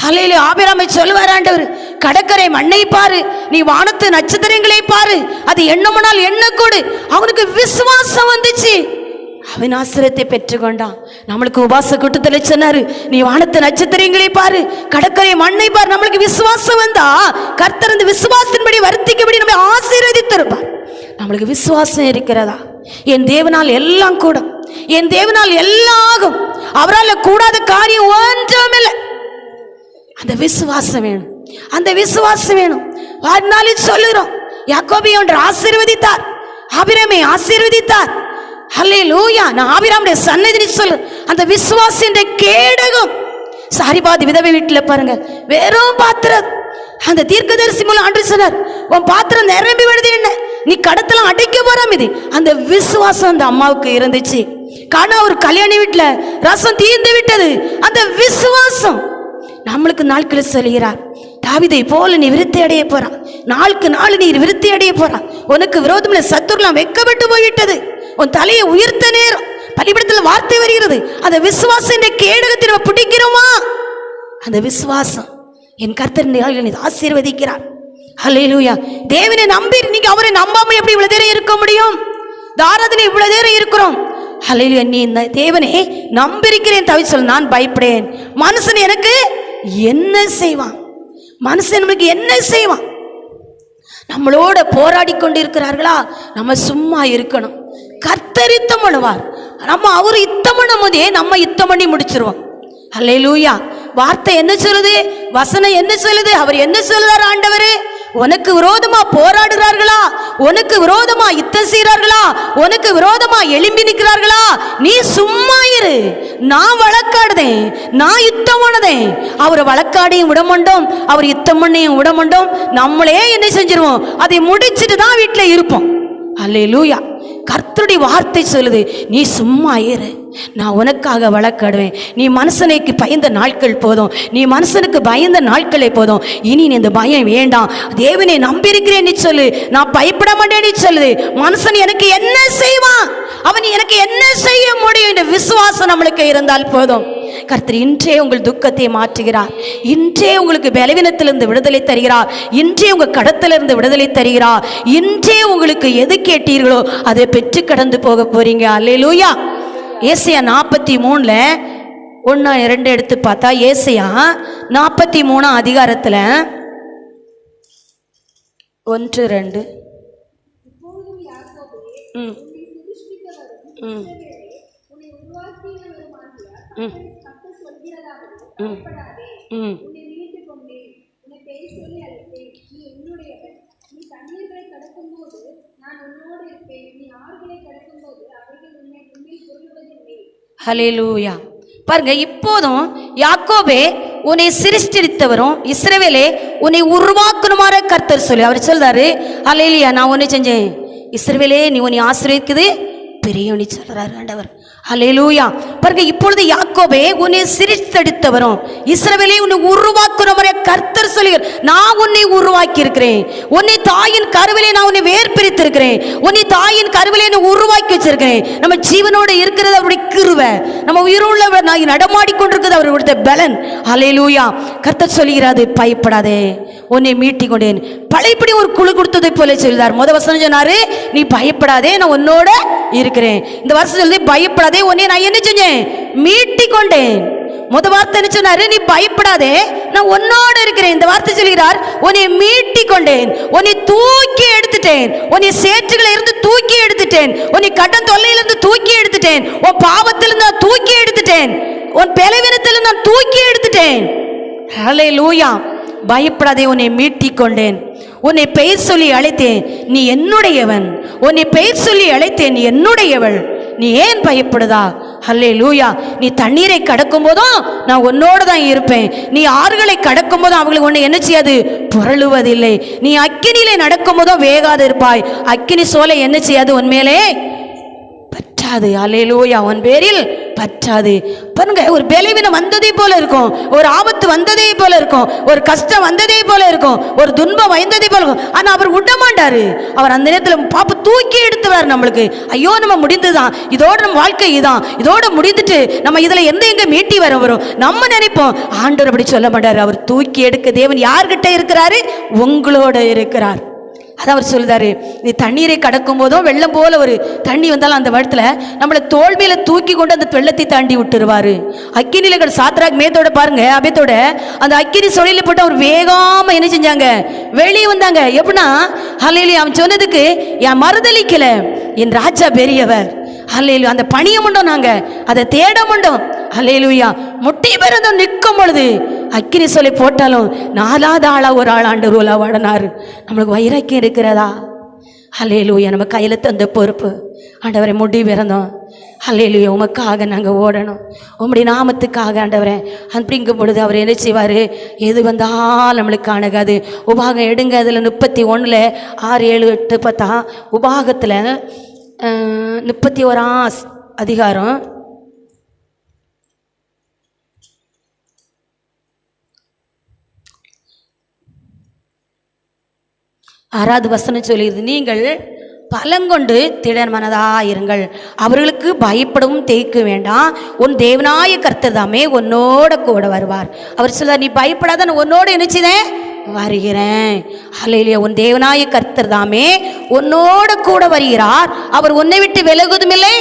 ஹல்லேலூயா. ஆபிரகாமை சொல்லுவார் ஆண்டவர், கடற்கரை மண்ணை பாரு, நீ வானத்து நட்சத்திரங்களை பாரு, அது எண்ணமுனால் எண்ணக்கூடு. அவனுக்கு விசுவாசம் வந்துச்சு. அவன் ஆசிரியத்தை பெற்றுக்கொண்டான். நம்மளுக்கு உபாச கூட்டத்தில் சொன்னாரு, நீ வானத்து நட்சத்திரங்களை பாரு, கடற்கரை மண்ணை பாரு. நம்மளுக்கு விசுவாசம் வந்தா கர்த்தர் அந்த விசுவாசத்தின்படி வர்த்திக்கபடி நம்ம ஆசீர்வதித்திருப்பார். நம்மளுக்கு விசுவாசம் இருக்கிறதா? என் தேவனால் எல்லாம் கூடும், என் தேவனால் எல்லாம் ஆகும், அவரால் கூடாத காரியம் ஒன்றும் இல்லை. அந்த விசுவாசம் வேணும், அந்த விசுவாசம் வேணும். வாழ்நாளில் சொல்லுகிறோம், யாக்கோபை ஒன்று ஆசீர்வதித்தார், ஆபிரகாமை ஆசீர்வதித்தார். ஹல்லேலூயா. நான் ஆபிரகாமுடைய சன்னதி சொல்லு, அந்த விசுவாசம் என்ற கேடகம். சாரிபாதி விதவை வீட்டில் பாருங்க, வெறும் பாத்திரம். அந்த தீர்க்கதரிசி மூலம் ஆண்டு சொன்னார், உன் பாத்திரம் நிரம்பி விடுது, என்ன நீ கடத்தலாம் அடைக்க போறாம. இது அந்த விசுவாசம் அந்த அம்மாவுக்கு இருந்துச்சு. காணா ஒரு கல்யாணி வீட்டுல ரசம் தீர்ந்து விட்டது. அந்த விசுவாசம் நம்மளுக்கு நாட்கள் சொல்கிறார், தாவீதை போல நீ விருத்தி அடைய போறா, நாளுக்கு நாள் நீ விருத்தி அடைய போறா. உனக்கு விரோதம் சத்துருலாம் வெட்கப்பட்டு போய்விட்டது. உன் தலையை உயர்த்த நேரம். பள்ளிப்படத்தில் வார்த்தை வருகிறது, அந்த விசுவாசம் என்ற கேடகத்தை நம்ம பிடிக்கிறோமா? அந்த விசுவாசம் என் கர்த்தர் ஆசீர்வதிக்கிறார். ஹல்லேலூயா. தேவனை நம்பி நீங்க அவரை நம்பாமல் எப்படி இவ்வளவு நேரம் இருக்க முடியும்? தாராதனை இவ்வளவு நேரம் இருக்கிறோம். ஹல்லேலூயா. நீ இந்த தேவனே நம்பியிருக்கிறேன் தவிர சொல்ல, நான் பயப்படேன். மனுஷன் எனக்கு என்ன செய்வான்? மனுஷன் நமக்கு என்ன செய்வான்? நம்மளோட போராடி கொண்டு இருக்கிறார்களா? நம்ம சும்மா இருக்கணும். கர்த்தர் யுத்தம் பண்ணுவார். நம்ம அவர் யுத்தம் பண்ணும் போதே நம்ம யுத்தம் பண்ணி முடிச்சிருவோம். ஹல்லேலூயா. வார்த்தை என்ன சொல்லுது? வசனம் என்ன சொல்லுது? அவர் என்ன சொல்லுறார்? ஆண்டவரே, உனக்கு விரோதமா போராடுகிறார்களா? உனக்கு விரோதமா யுத்தம் செய்கிறார்களா? உனக்கு விரோதமா எழும்பி நிற்கிறார்களா? நீ சும்மா இரு, நான் வழக்காடுதேன், நான் யுத்தம் பண்ணதேன். அவர் வழக்காடியும் விட மாட்டோம், அவர் யுத்தம் பண்ணியும் விட மாட்டோம். நம்மளே என்ன செஞ்சிருவோம்? அதை முடிச்சுட்டு தான் வீட்டில் இருப்போம். அல்லேலூயா. கர்த்தருடைய வார்த்தை சொல்லுது, நீ சும்மா இரு, நான் உனக்காக வழக்காடுவேன். நீ மனுஷனுக்கு பயந்த நாட்கள் போதும், நீ மனுஷனுக்கு பயந்த நாட்களே போதும். இனி நீ இந்த பயம் வேண்டாம். தேவனை நம்பியிருக்கிறேன் நீ சொல்லு, நான் பயப்பட மாட்டேன் நீ சொல்லுது. மனுஷன் எனக்கு என்ன செய்வான்? அவன் எனக்கு என்ன செய்ய முடியும் என்ற விசுவாசம் நம்மளுக்கு இருந்தால் போதும். கர்த்தர் இன்றே உங்கள் துக்கத்தை மாற்றுகிறார். இன்றே உங்களுக்கு பலவீனத்திலிருந்து விடுதலை தருகிறார். இன்றே உங்கள் கடத்திலிருந்து விடுதலை தருகிறார். இன்றே உங்களுக்கு எது கேட்டீர்களோ அதை பெற்று கடந்து போக போறீங்க. அல்லேலூயா. ஏசாயா 43 1 2 எடுத்து பார்த்தா, ஏசாயா 43 அதிகாரத்தில் 1 2 ஹல்லேலூயா. பாருங்க, இப்போதும் யாக்கோபே உன்னை சிருஷ்டித்தவரும் இஸ்ரவேலே உன்னை உருவாக்கணுமாற கர்த்தர் சொல்லி அவர் சொல்றாரு. ஹல்லேலூயா. நான் உன்னை செஞ்சேன் இஸ்ரவேலே, நீ உன்னை ஆசீர்வதிக்குது பெரியவனி சொல்றாரு ஆண்டவர். ஹல்லேலூயா. பாருங்க, இப்பொழுது யாக்கோபே உன்னை சிருஷ்டித்தவரும் இஸ்ரவேலே உன்னை உருவாக்குறவரே கர்த்தர் சொல்லுகிறார். நான் உன்னை உருவாக்கி இருக்கிறேன். உன்னை தாயின் கருவிலே நான் உன்னை வேர்பிரித்து இருக்கிறேன். உன்னை தாயின் கருவிலே நான் உருவாக்கி வச்சிருக்கிறேன். நம்ம ஜீவனோட இருக்கிறது அவருடைய கிருபை. நம்ம உயிருள்ள நடமாடி கொண்டிருக்கிறது அவருடைய பலன். ஹல்லேலூயா. கர்த்தர் சொல்லுகிறாரு, பயப்படாதே, உன்னை மீட்டி கொண்டேன். பழையபடி ஒரு குழு கொடுத்ததை போல சொல்றார். முத வசனம் சொன்னாரு, நீ பயப்படாதே, நான் உன்னோட இருக்கிறேன். இந்த வருஷம் சொல்லி, பயப்படாதே, உன்னை நான் என்ன செஞ்சேன்? மீட்டி கொண்டேன். முத வார்த்தை என்ன சொன்னாரு? நீ பயப்படாதே, நான் உன்னோட இருக்கிறேன். இந்த வார்த்தை சொல்கிறார், உன்னை மீட்டி கொண்டேன், உன்னை தூக்கி எடுத்துட்டேன், உன்னை சேற்றுகளை இருந்து தூக்கி எடுத்துட்டேன், உன்னை கடன் தொல்லையிலிருந்து தூக்கி எடுத்துட்டேன், உன் பாவத்திலிருந்து நான் தூக்கி எடுத்துட்டேன், உன் பலவீனத்திலிருந்து நான் தூக்கி எடுத்துட்டேன். ஹல்லேலூயா. பயப்படாதே, உன்னை மீட்டி கொண்டேன், உன்னை பெயர் சொல்லி அழைத்தேன், நீ என்னுடையவன். உன்னை பெயர் சொல்லி அழைத்தேன், நீ என்னுடையவள். நீ ஏன் பயப்படுதா? ஹல்லேலூயா. நீ தண்ணீரை கடக்கும் போதும் நான் உன்னோடு தான் இருப்பேன். நீ ஆறுகளை கடக்கும் போதும் அவங்களுக்கு ஒன்று என்ன செய்யாது? புரளுவதில்லை. நீ அக்கினியிலே நடக்கும் போதும் வேகாது இருப்பாய். அக்கினி சோலை என்ன செய்யாது? உன்மேலே பற்றாது. அல்லேலூயா. உன் பேரில் பற்றாது. பாருங்க, ஒரு பலவீனம் வந்ததே போல இருக்கும், ஒரு ஆபத்து வந்ததே போல இருக்கும், ஒரு கஷ்டம் வந்ததே போல இருக்கும், ஒரு துன்பம் வந்ததே போல இருக்கும். ஆனா அவர் விட மாட்டாரு. அவர் அந்த நேரத்தில் பாப்ப தூக்கி எடுத்துவார். நம்மளுக்கு ஐயோ நம்ம முடிந்துதான், இதோட நம்ம வாழ்க்கை இதான், இதோட முடிந்துட்டு நம்ம இதுல எங்க மீட்டி வரும் நம்ம நினைப்போம். ஆண்டவர் அப்படி சொல்ல மாட்டாரு. அவர் தூக்கி எடுக்க தேவன் யார்கிட்ட இருக்கிறாரு? உங்களோட இருக்கிறார். அதான் அவர் சொல்லுதாரு, நீ தண்ணீரை கடக்கும் போதும் வெள்ளம் போல ஒரு தண்ணி வந்தாலும் அந்த இடத்துல நம்மளை தோல்வியில தூக்கி கொண்டு அந்த வெள்ளத்தை தாண்டி விட்டுருவாரு. அக்கினியில சாத்ராக் மேத்தோட பாருங்க, அபேத்தோட அந்த அக்கினி சொலையில போட்டு அவர் வேகாம என்ன செஞ்சாங்க? வெளியே வந்தாங்க. எப்படின்னா, ஹல்லேலூயா, அவன் சொன்னதுக்கு என் மறுதளிக்கல, என் ராஜா பெரியவர். ஹல்லேலூயா. அந்த பணிய மண்டோம், நாங்க அதை தேட மண்டோம். ஹல்லேலூயா. முட்டி பெறதும் நிற்கும் பொழுது அக்கினி சொல்லி போட்டாலும் 4வது ஆளா ஒரு ஆள் ஆண்டவர் வாடினாரு. நம்மளுக்கு வைராக்கியம் இருக்கிறதா? ஹல்லேலூயா. நம்ம கையில தந்த பொறுப்பு ஆண்டவரை முடி பிறந்தோம். ஹல்லேலூயா. உமக்காக நாங்கள் ஓடணும், உம்முடைய நாமத்துக்காக ஆண்டவரை. அப்படிங்கும் பொழுது அவர் என்ன செய்வார்? எது வந்தால் நம்மளுக்கு அணுகாது. உபாகம் எடுங்க, அதில் 31 6 7 8 பார்த்தா உபாகத்தில் 31 அதிகாரம் 6வது வசனம் சொல்லிடுது, நீங்கள் பலங்கொண்டு திடர் மனதாயிருங்கள், அவர்களுக்கு பயப்படவும் தேய்க்க வேண்டாம், உன் தேவனாய கர்த்தர் தாமே உன்னோட கூட வருவார். அவர் சொல்றார், நீ பயப்படாத, நான் உன்னோட நினைச்சுதேன் வருகிறேன். ஹல்லேலூயா. உன் தேவனாய கர்த்தர் தாமே உன்னோட கூட வருகிறார். அவர் உன்னை விட்டு விலகுவதும் இல்லை,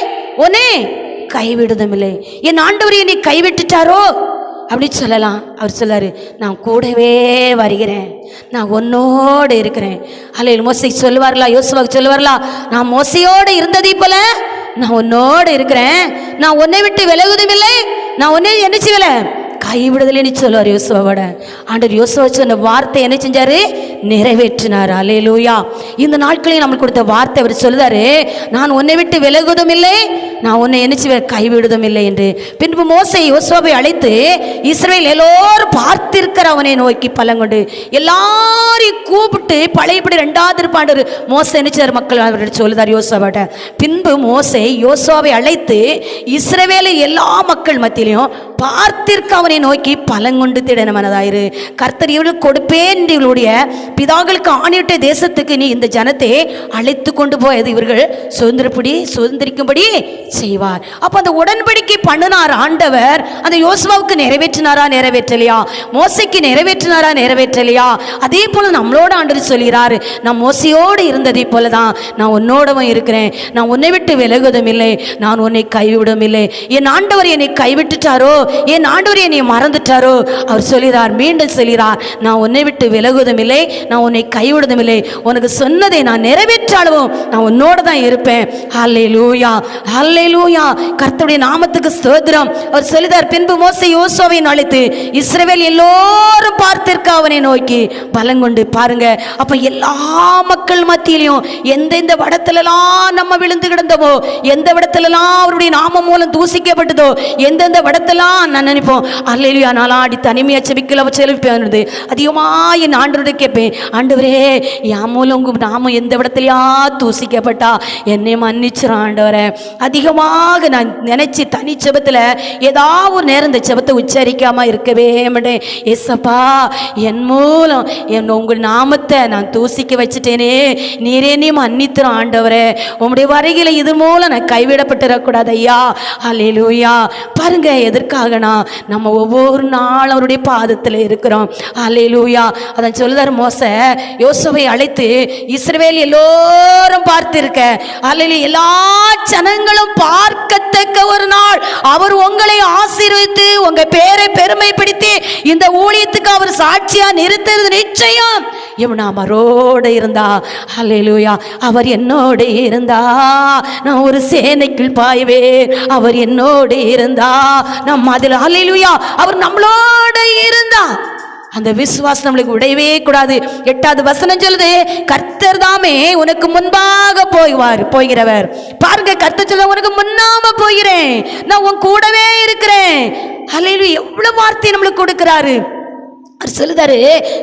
உன்னை கைவிடுதும் இல்லை. என் ஆண்டவர் என்னை கைவிட்டுட்டாரோ அப்படி சொல்லலாம். அவர் சொல்லாரு, நான் கூடவே வருகிறேன், நான் உன்னோடு இருக்கிறேன். அல்லேலூயா. மோசே சொல்லுவார்களா, யோசுவாவுக்கு சொல்லுவார்களா, நான் மோசையோடு இருந்ததை போல நான் உன்னோடு இருக்கிறேன், நான் உன்னை விட்டு விலகுவதும் இல்லை, நான் உன்னை என்ன செய்யல கைவிடுதலைன்னு சொல்லுவார் யோசுவாவோட. ஆண்டவர் யோசுவா சொன்ன வார்த்தை என்ன செஞ்சாரு, நிறைவேற்றினார். அல்லேலூயா. இந்த நாட்களில் நம்மளுக்கு கொடுத்த வார்த்தை அவர் சொல்லுதாரு, நான் உன்னை விட்டு விலகுவதும் இல்லை, நான் உன்னை என்ன செய்வேன் கைவிடுவதும் இல்லை என்று. பின்பு மோசே யோசுவாவை அழைத்து இஸ்ரவேல் எல்லோரும் பார்த்திருக்கிற அவனை நோக்கி பலங்கொண்டு எல்லாரையும் கூப்பிட்டு பழையபடி 2வது திருப்பாண்டு மோசே என்ன செய்தார், மக்கள் அவர்கிட்ட சொல்லுதார் யோசுவாவோட. பின்பு மோசே யோசுவாவை அழைத்து இஸ்ரவேல் எல்லா மக்கள் மத்தியிலையும் பார்த்திருக்க அவனை நோக்கி பலங்கொண்டு திடன மனதாயிரு, கர்த்தர் இவர்கள் கொடுப்பேன் இவர்களுடைய பிதாக்களுக்கு ஆணையிட்ட தேசத்துக்கு நீ இந்த ஜனத்தை அழைத்து கொண்டு போயது இவர்கள் சுதந்திரிக்கும்படி செய்வார். அப்ப அந்த உடன்படிக்கை பண்ணினார் ஆண்டவர். அந்த யோசுவாவுக்கு நிறைவேற்றினாரா, நிறைவேற்றலையா? மோசைக்கு நிறைவேற்றினாரா, நிறைவேற்றலையா? அதே போல நம்மளோட ஆண்டவர் சொல்கிறார், நான் மோசையோடு இருந்ததை போலதான் நான் உன்னோடவும் இருக்கிறேன், நான் உன்னை விட்டு விலகுவதும் இல்லை, நான் உன்னை கைவிடும் இல்லை. என் ஆண்டவர் என்னை கைவிட்டுட்டாரோ, என் ஆண்டவர் என்னை மறந்துட்டாரோ? அவர் சொல்கிறார், மீண்டும் சொல்கிறார், நான் உன்னை விட்டு விலகுவதும் இல்லை, நான் உன்னை கைவிடுவதும் இல்லை, உனக்கு சொன்னதை நான் நிறைவேற்றாலும் நான் உன்னோட தான் இருப்பேன். ஹல்லேலூயா, ஹல்லேலூயா. கர்த்தருடைய நாமத்துக்கு ஸ்தோத்திரம். அவர் சொல்கிறார், பின்பு மோசே யோசுவாவை அழைத்து இஸ்ரவேல் எல்லோரும் பார்த்திருக்க அவனை நோக்கி பலங்கொண்டு. பாருங்க, அப்ப எல்லா மக்கள் மத்தியிலையும் எந்தெந்த இடத்துலலாம் நம்ம விழுந்து கிடந்தவோ, எந்த இடத்துலலாம் அவருடைய நாமம் மூலம் தூசிக்கப்பட்டதோ, எந்தெந்த இடத்தெல்லாம் நான் நினைப்போம், அல்லேலூயா, நாளாடி தனிமையா செபிக்கல செலுப்பேன், அதிகமா என் ஆண்டவரை கேட்பேன், ஆண்டவரே என் மூலம் உங்க நாமம் எந்த இடத்துலயா தூசிக்கப்பட்டா என்னை மன்னிச்சிடும் ஆண்டவரே. அதிகமாக நான் நினைச்சு தனி செபத்துல ஏதாவது ஒரு நேரம் இந்த செபத்தை உச்சரிக்காம இருக்கவே மாட்டேன். ஏசப்பா, என் மூலம் உங்கள் நாமத்தை நான் தூசிக்க வச்சுட்டேனே, நீரே நீ மன்னித்திரும் ஆண்டவரே, உங்களுடைய வருகையில இது மூலம் நான் கைவிடப்பட்டுறக்கூடாது ஐயா. அல்லேலூயா. பாருங்க, எதற்காகனா நம்ம ஒவ்வொரு நாளும் அவருடைய பாதத்தில் இருக்கிறோம். அல்லேலூயா. அதான் சொல்லுதார் மோசே யோசுவை அழைத்து இஸ்ரவேல் எல்லோரும் பார்த்திருக்க, அல்லேலூயா, எல்லா ஜனங்களும் பார்க்கத்தக்க ஒரு நாள் அவர் உங்களை ஆசீர்வதித்து உங்க பேரை பெருமைப்படுத்தி இந்த ஊழியத்துக்கு அவர் சாட்சியா நிறுத்துறது நிச்சயம். அவரோடு இருந்தா, அல்லேலூயா, அவர் என்னோடு இருந்தா நான் ஒரு சேனைக்குள் பாய்வேன், அவர் என்னோடு இருந்தா நம்ம அதில், அல்லேலூயா, அவர் நம்மளோட இருந்தா அந்த விசுவாசம் நம்மளுக்கு உடையவே கூடாது. 8வது வசனம் சொல்லுது, கர்த்தர் தாமே உனக்கு முன்பாக போகிறவர். பாருங்க, கர்த்தர் சொல்ல, உனக்கு முன்னாம போகிறேன், நான் உன் கூடவே இருக்கிறேன். அல்லேலூயா, எவ்வளவு வார்த்தை நம்மளுக்கு கொடுக்கிறாரு. அவர் சொல்லுதாரு,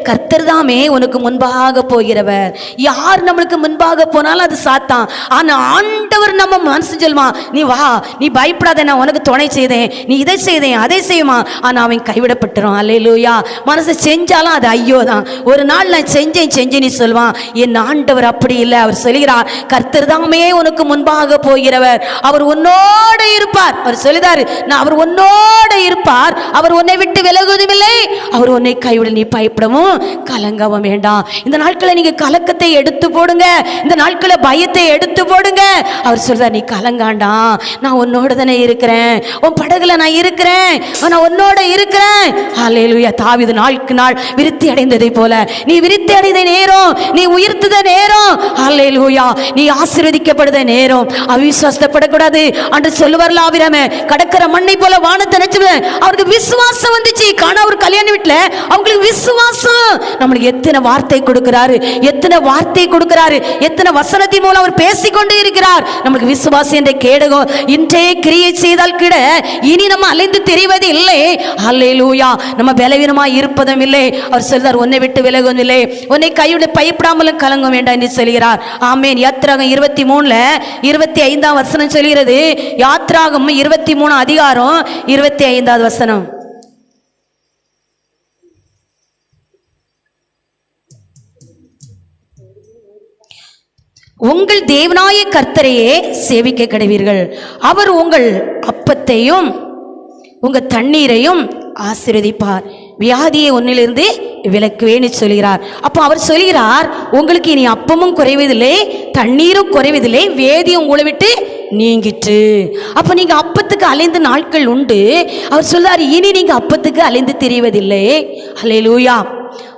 கர்த்தர் தாமே உனக்கு முன்பாக போகிறவர். யார் நம்மளுக்கு முன்பாக போனாலும் அது சாத்தான். ஆனா ஆண்டவர் நம்ம மனசு சொல்லுவான், நீ வா, நீ பயப்படாத, நான் உனக்கு துணை செய்தேன், நீ இதை செய்தேன் அதை செய்யுமா. ஆனா அவன் கைவிடப்பட்டுரும். அல்லேலூயா. மனசு செஞ்சாலும் அது ஐயோ தான். ஒரு நாள் நான் செஞ்சேன் சொல்லுவான். என் ஆண்டவர் அப்படி இல்லை. அவர் சொல்கிறார், கர்த்தர் தாமே உனக்கு முன்பாக போகிறவர், அவர் உன்னோட இருப்பார். அவர் சொல்லுதாரு, நான் அவர் உன்னோட இருப்பார், அவர் உன்னை விட்டு விலகுவதும் இல்லை, அவர் உன்னை கைவிட, நீ பயப்படவும் கலங்கவும் வேண்டாம். இந்த நாட்களை நீங்க கலக்கத்தை எடுத்து போடுங்க, இந்த நாட்களை பயத்தை எடுத்து போடுங்க. அவர் சொல்றார், நீ கலங்காண்டா, நான் உன்னோட தானே இருக்கிறேன், உன் படகுல நான் இருக்கிறேன், நான் உன்னோட இருக்கிறேன். அல்லேலூயா. தாவீது நாளுக்கு நாள் விருத்தி அடைந்ததை போல நீ விருத்தி அடைந்த நேரம், நீ உயர்த்துத நேரம், அல்லேலூயா, நீ ஆசீர்வதிக்கப்படுத நேரம். அவிசுவாசப்படக்கூடாது. அன்று சொல்லுவார்ல, ஆபிரகாம் கடக்கிற மண்ணை போல வானத்தை நினைச்சு அவருக்கு விசுவாசம் வந்துச்சு. காண ஒரு கல்யாண வீட்டுல அவங்களுக்கு விசுவாசம். நம்மளுக்கு எத்தனை வார்த்தை கொடுக்கிறாரு, எத்தனை வார்த்தை கொடுக்கிறாரு, எத்தனை வசனத்தின் மூலம் அவர் பேசிக்கொண்டே இருக்கிறார். நமக்கு விசுவாசம் என்ற கேடகம் இன்றைய கிரியை செய்தால் கூட இனி நம்ம அலைந்து தெரிவது இல்லை. அல்லேலூயா. நம்ம பலவீனமாய் இருப்பதும் இல்லை. அவர் சொல்றார், உன்னை விட்டு விலகும் இல்லை, உன்னை கைவிட பயப்படாமலும் கலங்க வேண்டாம் என்று சொல்கிறார். ஆமேன். யாத்திராகம் 23 25 வசனம் சொல்கிறது. யாத்திராகம் 23 அதிகாரம் 25 வசனம். உங்கள் தேவனாய கர்த்தரையே சேவிக்க கடவீர்கள், அவர் உங்கள் அப்பத்தையும் உங்க தண்ணீரையும் ஆசீர்வதிப்பார். வியாதியை உன்னிலிருந்து விலக்குவேன்னு சொல்கிறார். அப்போ அவர் சொல்கிறார், உங்களுக்கு இனி அப்பமும் குறைவதில்லை, தண்ணீரும் குறைவதில்லை, வேதியும் உங்களை விட்டு நீங்கிட்டு. அப்போ நீங்க அப்பத்துக்கு அலைந்த நாட்கள் உண்டு. அவர் சொல்றார், இனி நீங்க அப்பத்துக்கு அலைந்து திரிவதில்லை. அல்லேலூயா.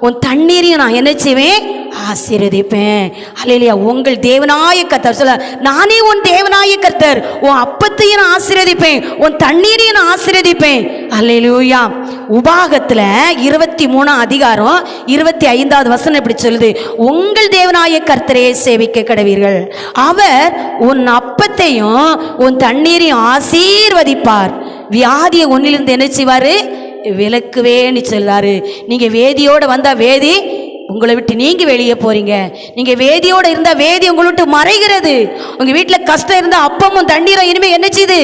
உன் தண்ணீரையும் நான் என்ன செய்வேன்? ஆசீர்வதிப்பேன். அல்லேலூயா. உங்கள் தேவனாய கர்த்தர் சொல்ல, நானே உன் தேவனாய கர்த்தர், உன் அப்பத்தையும் நான் ஆசீர்வதிப்பேன், உன் தண்ணீரையும் நான் ஆசீர்வதிப்பேன். அல்லேலூயா. உபாகத்துல 23 அதிகாரம் 25வது வசனம் இப்படி சொல்லுது, உங்கள் தேவனாய கர்த்தரை சேவிக்க கடவீர்கள், அவர் உன் அப்பத்தையும் உன் தண்ணீரையும் ஆசீர்வதிப்பார், வியாதியை ஒன்னிலிருந்து என்ன செய்வாரு? விலக்குவேன்னு சொல்றாரு. நீங்க வேதியோட வந்தா வேதி உங்களை விட்டு நீங்க வெளியே போறீங்க. நீங்க வேதியோட இருந்தா வேதி உங்களை விட்டு மறைகிறது. உங்க வீட்டுல கஷ்டம் இருந்தா அப்பமும் தண்ணீரும் இனிமே என்ன செய்யுது?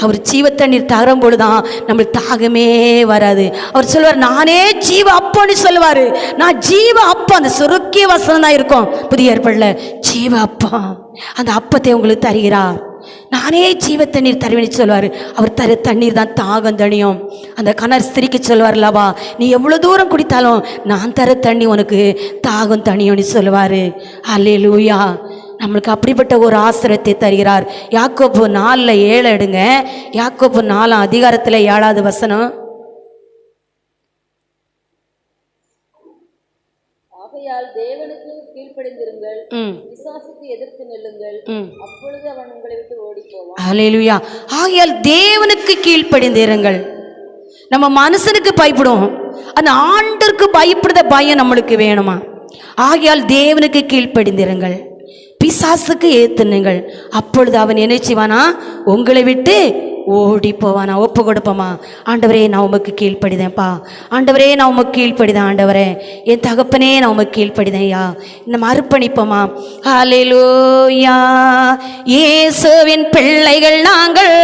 அவர் ஜீவ தண்ணீர் தரும் பொழுதுதான் நம்மளுக்கு தாகமே வராது. அவர் சொல்லுவார், நானே ஜீவ அப்பன்னு சொல்லுவாரு. நான் ஜீவ அப்பம். அந்த சுருக்கிய வசனம் தான் இருக்கும் புதிய ஏற்பாடுல. ஜீவ அப்பம், அந்த அப்பத்தை உங்களுக்கு தருகிறார். நானே ஜீவ தண்ணீர் தருவேன்னு சொல்வார். அவர் தர தண்ணீர் தான் தாகம் தணியும். அந்த கணர் ஸ்திரிக்கு சொல்வார் அல்லவா, நீ எவ்வளோ தூரம் குடித்தாலும் நான் தர தண்ணி உனக்கு தாகம் தணியும்னு சொல்லுவார். அல்லேலூயா. நம்மளுக்கு அப்படிப்பட்ட ஒரு ஆசிரியத்தை தருகிறார். யாக்கோபு 4:7 எடுங்க. யாக்கோபு 4 அதிகாரத்தில் 7வது வசனம். ஆகையால் தேவனுக்கு கீழ்ப்படிந்திருங்கள், பிசாசுக்கு எதிர்த்து நில்லுங்கள், அப்பொழுது அவன் உங்களை விட்டு ஓடி போவான். அல்லேலூயா. ஆகையால் தேவனுக்கு கீழ்ப்படிந்திருங்கள். நம்ம மனுஷனுக்கு பயப்படுவோம், அந்த ஆண்டருக்கு பயப்படுத பயம் நம்மளுக்கு வேணுமா? ஆகையால் தேவனுக்கு கீழ்ப்படிந்திருங்கள், பிசாசுக்கு ஏத்துனுங்கள், அப்பொழுது அவன் என்ன செய்வானா? உங்களை விட்டு ஓடி போவானா? ஒப்பு கொடுப்போமா? ஆண்டவரே, நான் உமக்கு கீழ்ப்படிதேன்ப்பா. ஆண்டவரே, நான் உமக்கு கீழ்ப்படிதேன். ஆண்டவரே, என் தகப்பனே, நான் உமக்கு கீழ்ப்படிதேன்யா. நம்ம அர்ப்பணிப்போமா? ஹல்லேலூயா. இயேசுவின் பிள்ளைகள் நாங்கள்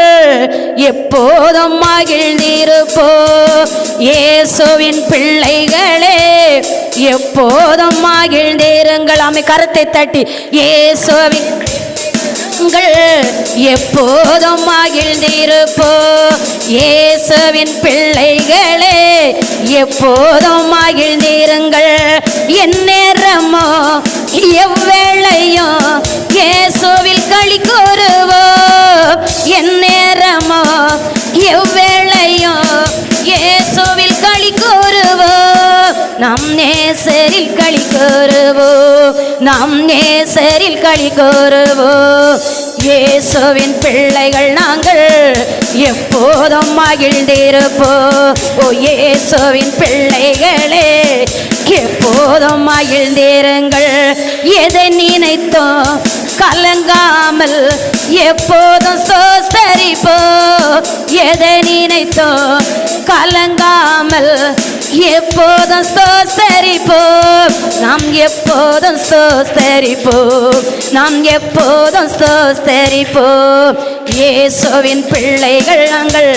எப்போதும் மகிழ்ந்திருப்போம். இயேசுவின் பிள்ளைகளே எப்போதும் மகிழ்ந்திருங்கள். ஆமென். கரத்தை தட்டி இயேசுவின் எப்போதும் மகிழ்ந்திருப்போம். இயேசுவின் பிள்ளைகளே எப்போதும் மகிழ்ந்திருங்கள். எந்நேரமோ எவ்வேளையோ இயேசுவில் களி கூறுவோம். எந்நேரமோ எவ்வேளையோ இயேசுவில் களி கூறுவோம். நம் நேசரில் களி கூறுவோம், நம் நேசரில் களி கூறுவோம். இயேசுவின் பிள்ளைகள் நாங்கள் எப்போதும் மகிழ்ந்திருப்போம். ஓ இயேசுவின் பிள்ளைகளே எப்போதும் மகிழ்ந்திருங்கள். எதை நினைத்தோம் கலங்காமல் எப்போதும் ஸ்தோத்தரிப்போம். எதை நினைத்தோம் கலங்காமல் எப்போதும் ஸ்தோத்தரிப்போம். நாம் எப்போதும் ஸ்தோத்தரிப்போம், நாம் எப்போதும் ஸ்தோத்தரிப்போம். இயேசுவின் பிள்ளைகள் நாங்கள்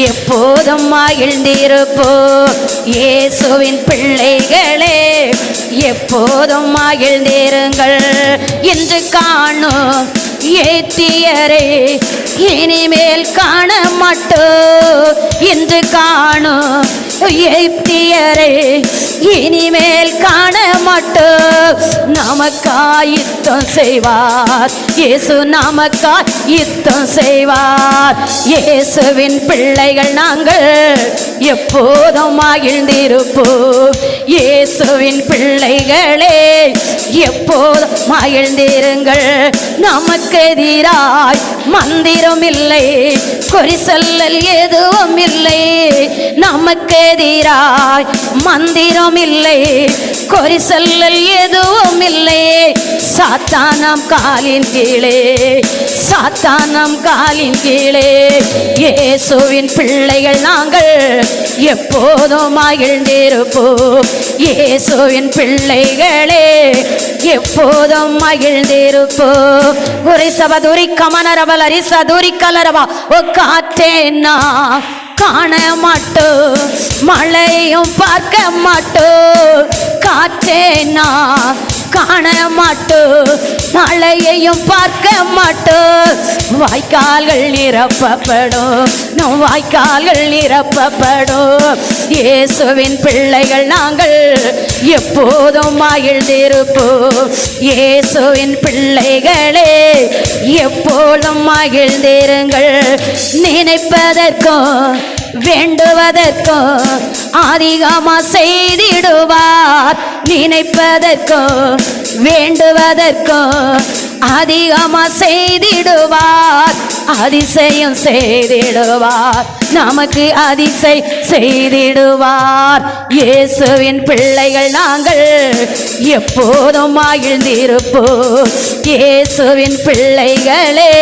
எப்போதும் மகிழ்ந்திருப்போம். இயேசுவின் பிள்ளைகளே எப்போதும் மகிழ்ந்திருங்கள். இன்று காணும் ஏத்தியரை இனிமேல் காண மாட்டோம். இன்று காணும் ஏத்தியரை இனிமேல் காண மாட்டோம். நமக்காய் யுத்தம் செய்வார் இயேசு, நமக்காய் யுத்தம் செய்வார். இயேசுவின் பிள்ளைகள் நாங்கள் எப்போதும் மகிழ்ந்திருப்போம். இயேசுவின் பிள்ளைகளே எப்போதும் மகிழ்ந்திருங்கள். நமக்கு எதிராய் மந்திரம் இல்லை, குறி சொல்லல் எதுவும் இல்லை. நமக்கு எதிராய் மந்திரம் இல்லை, குறி சொல்லல் எதுவும் இல்லை. சாத்தானம் காலின் கீழே, சாத்தானம் காலின் கீழே. இயேசுவின் பிள்ளைகள் நாங்கள் எப்போதும் மகிழ்ந்திருப்போம். இயேசுவின் பிள்ளைகளே எப்போதும் மகிழ்ந்திருப்போம். ஒரு சபதுரி கமனரவல் அரிசதுரி கலரவா. ஓ காற்றேனா காண மாட்டோம், மழையும் பார்க்க மாட்டோம். காற்றேனா காண மாட்டோம், நாளையையும் பார்க்க மாட்டோம். வாய்க்கால்கள் நிரப்பப்படும், நம் வாய்க்கால்கள் நிரப்பப்படும். இயேசுவின் பிள்ளைகள் நாங்கள் எப்போதும் மகிழ்ந்திருப்போம். இயேசுவின் பிள்ளைகளே எப்போதும் மகிழ்ந்திருங்கள். நினைப்பதற்கும் வேண்டுவதற்கும் அதிகமா செய்திடுவார். நினைப்பதற்கும் வேண்டுவதற்கும் அதிகமா செய்திடுவார். அதிசயம் செய்திடுவார், நமக்கு அதிசை செய்திடுவார். இயேசுவின் பிள்ளைகள் நாங்கள் எப்போதும் மகிழ்ந்திருப்போம். இயேசுவின் பிள்ளைகளே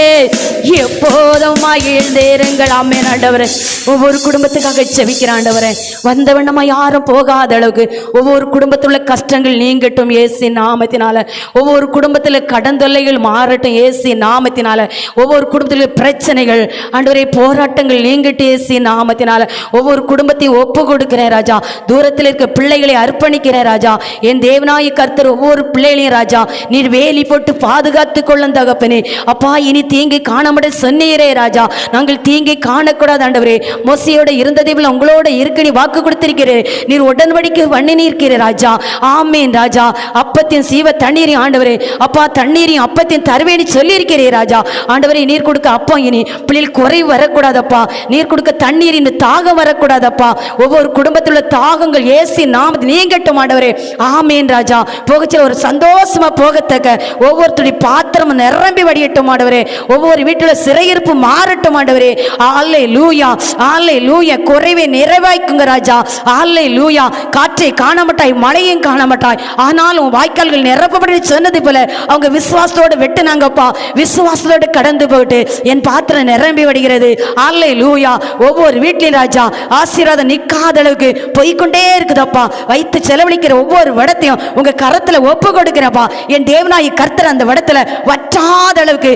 எப்போதும் மகிழ்ந்திருங்கள். ஆமென் ஆண்டவரே. ஒவ்வொரு குடும்பத்துக்காக செபிக்கிற ஆண்டவரே, வந்த வண்ணமா யாரும் போகாத அளவுக்கு ஒவ்வொரு குடும்பத்துள்ள கஷ்டங்கள் நீங்கட்டும் இயேசு நாமத்தினால. ஒவ்வொரு குடும்பத்துல கடன் தொல்லைகள் மாறட்டும் இயேசு நாமத்தினால. ஒவ்வொரு குடும்பத்துல பிரச்சனைகள் ஆண்டவரே போராட்டங்கள் நீங்கட்டும் இயேசு நாமத்தினால. ஒவ்வொரு குடும்பத்தையும் ஒப்பு கொடுக்கிறேன் ராஜா. தூரத்தில் இருக்க பிள்ளைகளை அர்ப்பணிக்கிறேன் ராஜா. என் தேவனாய கர்த்தர் ஒவ்வொரு பிள்ளைகளையும் ராஜா நீர் வேலி போட்டு பாதுகாத்து கொள்ளும் தகப்பனே. அப்பா இனி தீங்கி காணாமட சொன்னீரே ராஜா, நாங்கள் தீங்கி காணக்கூடாது ஆண்டவரே. மோசையோட இருந்ததை போல உங்களோட இருக்கு நீ வாக்கு கொடுத்திருக்கிறேன். நீர் உடன்படிக்கை பண்ணி நீர்க்கிறே ராஜா. ஆமேன் ராஜா. அப்பத்தின் சீவ தண்ணீரையும் ஆண்டவரே அப்பா தண்ணீரையும் அப்பத்தின் தருவேன்னு சொல்லி இருக்கிறே ராஜா. ஆண்டவரே நீர் கொடுக்க அப்பா இனி பிள்ளைகள் குறைவு வரக்கூடாதப்பா. நீர் கொடுக்க தண்ணீர் இந்த தாகம் வரக்கூடாதப்பா. ஒவ்வொரு குடும்பத்தில் உள்ள தாகங்கள் ஏசி நாமத்தில் நீங்கட்டும் ஆண்டவரே. ஆமேன் ராஜா. போகச்சில ஒரு சந்தோஷமா போகத்தக்க ஒவ்வொருத்தருடைய பாத்திரம் நிரம்பி வடியட்டும் ஆண்டவரே. ஒவ்வொரு வீட்டில் சிறையிருப்பு மாறட்டும் ஆண்டவரே. அல்லேலூயா அல்லேலூயா. குறைவை நிறைவாய்க்குங்க ராஜா. அல்லேலூயா. காற்றை காண மாட்டாய், மழையும் காண மாட்டாய், ஆனாலும் வாய்க்கால்கள் நிரப்பப்பட்டு சொன்னது போல அவங்க விசுவாசத்தோடு வெட்டுனாங்கப்பா. விசுவாசத்தோடு கடந்து போயிட்டு என் பாத்திரம் நிரம்பி வடிகிறது. அல்லேலூயா. ஒவ்வொரு வீட்டிலும் ராஜா ஆசீர்வாதம் நிற்காத அளவுக்கு போய்கொண்டே இருக்குதப்பா. வைத்து செலவழிக்கிற ஒவ்வொரு வடத்தையும் உங்க கரத்துல ஒப்பு கொடுக்கிறப்பா. என் தேவனாய் கர்த்தர் அந்த வடத்துல வற்றாத அளவுக்கு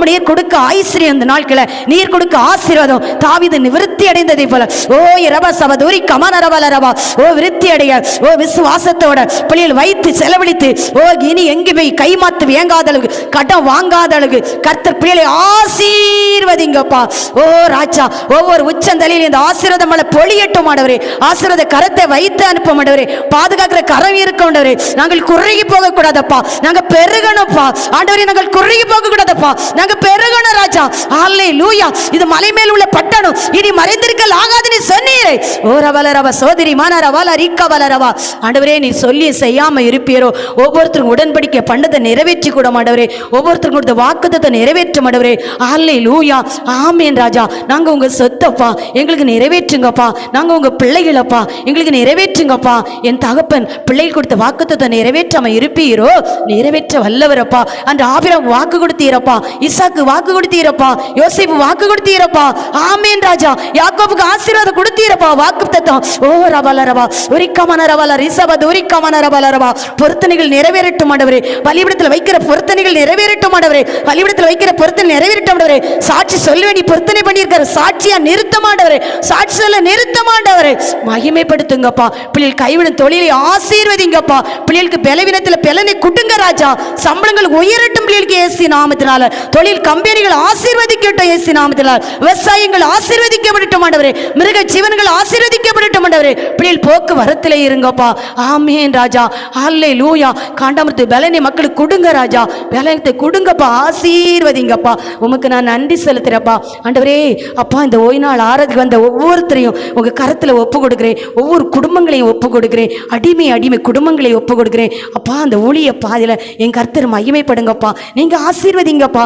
நீர் கொடுக்க ஐஸ்வர்யம் இந்த நாட்களை நீர் கொடுக்க ஆசீர்வாதம் தாவீது நிவிருத்தி அடைந்ததை போல ஓ இரவா சபதூரி கமனரவல ரவா ஓ விருத்தி அடைய ஓ விசுவாசத்தோட பிள்ளைகள் வைத்து செலவழித்து ஓ இனி எங்கே போய் கைமாத்து வேங்காத அளவுக்கு கடன் வாங்காத அளவுக்கு கர்த்தர் பிள்ளைகளை ஆசீர்வதிங்கப்பா. ஓ ராஜா ஒவ்வொரு உச்சந்தலையில் இந்த ஆசீர்வாதம் மழை பொழியட்டும் ஆண்டவரே. ஆசீர்வாத கரத்தை வைத்து அனுப்ப ஆண்டவரே. பாதுகாக்கிற கரம் இருக்க ஆண்டவரே. நாங்கள் குறுகி போக கூடாதப்பா, நாங்க பெருகணும்ப்பா ஆண்டவரே. நாங்கள் குறுகி போக கூடாதப்பா, நாங்க பெருகணும் ராஜா. அல்லேலூயா. இது மலை மேல் உள்ள பட்டணம் இனி மறைந்திருக்கல் ஆகாதுன்னு சொன்னீரே. ஓ ரவலரவ சோதரி மானரவல ரிக்கவலரவா. ஆண்டவரே நீ சொல்லி செய்யாம இருப்பீரோ ஒவ்வொருத்தரும் உடன்படிக்கை பண்ணதை நிறைவேற்றி கூட ஆண்டவரே. ஒவ்வொருத்தரும் கொடுத்த வாக்குத்தத்தை நிறைவேற்ற ஆண்டவரே. அல்லேலூயா. ஆமேன் ராஜா. நாங்க உங்க சொத்தப்பா, எங்களுக்கு நிறைவேற்றுங்கப்பா. நாங்க உங்க பிள்ளைகளப்பா, எங்களுக்கு நிறைவேற்றுங்கப்பா. என் தகப்பன் பிள்ளைகள் கொடுத்த வாக்குத்தத்தை நிறைவேற்றாம இருப்பீரோ நிறைவேற்ற வல்லவரப்பா. அந்த ஆபிரகாம் வாக்கு கொடுத்தீரப்பா, ஈசாக்கு வாக்கு கொடுத்தீரப்பா, யோசேப்பு வாக்கு கொடுத்தீரப்பா. ஆமேன் ராஜா. யாக்கோபுக்கு ஆசீர்வாதம் கொடுத்தீரப்பா. வாக்குத்தத்தம் ஓ ரவலரவா உரிக்கமனரவல ரிசபத உரிக்கமனரவலரவா. பொருத்தனைகள் நிறைவேறட்டும் ஆண்டவரே. பலிபீடத்தில் வைக்கிற பொருத்தனைகள் நிறைவேறட்டும் ஆண்டவரே. பலிபீடத்தில் வைக்கிற பொருத்தனை நிறைவேறட்டும் ஆண்டவரே. சாட்சி சொல்லுவே நீ பொருத்தனை பண்ணியிருக்கிற சாட்சியா நிறுத்த மாட்டவரே. சாட்சி சொல்ல நிறுத்த மாட்டவரே. மகிமைப்படுத்துங்கப்பா. பிள்ளைகள் கைவிடும் தொழிலை ஆசீர்வதிங்கப்பா. பிள்ளைகளுக்கு பலவீனத்தில் பலனை குடுங்க ராஜா. சம்பளங்கள் உயரட்டும் பிள்ளைகளுக்கு இயேசு நாமத்தினால. தொழில் கம்பெனிகள் ஆசீர்வதிக்கட்டும் இயேசு நாமத்தினால. விவசாயங்கள் ஆசீர்வதிக்கப்படட்டும் ஆண்டவரே. மிருக ஜீவன்கள் ஆசீர்வதிக்கப்படட்டும் ஆண்டவரே. பிள்ளைகள் போக்கு வரத்திலே இருங்கப்பா. ஆமேன் ராஜா. அல்லேலூயா. காண்டாமிருத்து பலனை மக்களுக்கு கொடுங்க ராஜா. பலனத்தை கொடுங்கப்பா. ஆசீர்வதிங்கப்பா. உமக்கு நான் நன்றி செலுத்துறப்பா ஆண்டவரே. அப்பா இந்த ஓய் நாள் ஆராதிக்கு வந்த ஒவ்வொருத்தரையும் உங்க கரத்துல ஒப்பு கொடுக்கிறேன். ஒவ்வொரு குடும்பங்களையும் ஒப்பு கொடுக்கிறேன். அடிமை குடும்பங்களை ஒப்பு கொடுக்கிறேன் அப்பா. அந்த ஊழிய பாதையில என் கர்த்தர் மகிமைப்படுங்கப்பா. நீங்க ஆசீர்வதிங்கப்பா.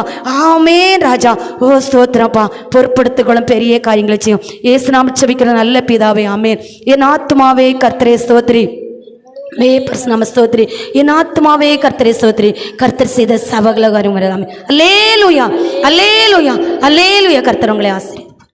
ஆமேன் ராஜா. ஓ ஸ்தோத்திரப்பா. பொறுப்படுத்திக்கொள்ளும் பெரிய காரியங்களை செய்யும் இயேசு நாமத்தில் ஜெபிக்கிற நல்ல பிதாவே ஆமேன். என் ஆத்துமாவே கர்த்தரே ஸ்தோத்திரி. நம்ம ஸ்தோத்திரி. என் ஆத்துமாவே கர்த்தரே ஸ்தோத்திரி. கர்த்தர் செய்த சகல காரியம் அல்லேலூயா அல்லேலூயா அல்லேலூயா. கர்த்தர் உங்களை ஆசீர்வதிப்பார்.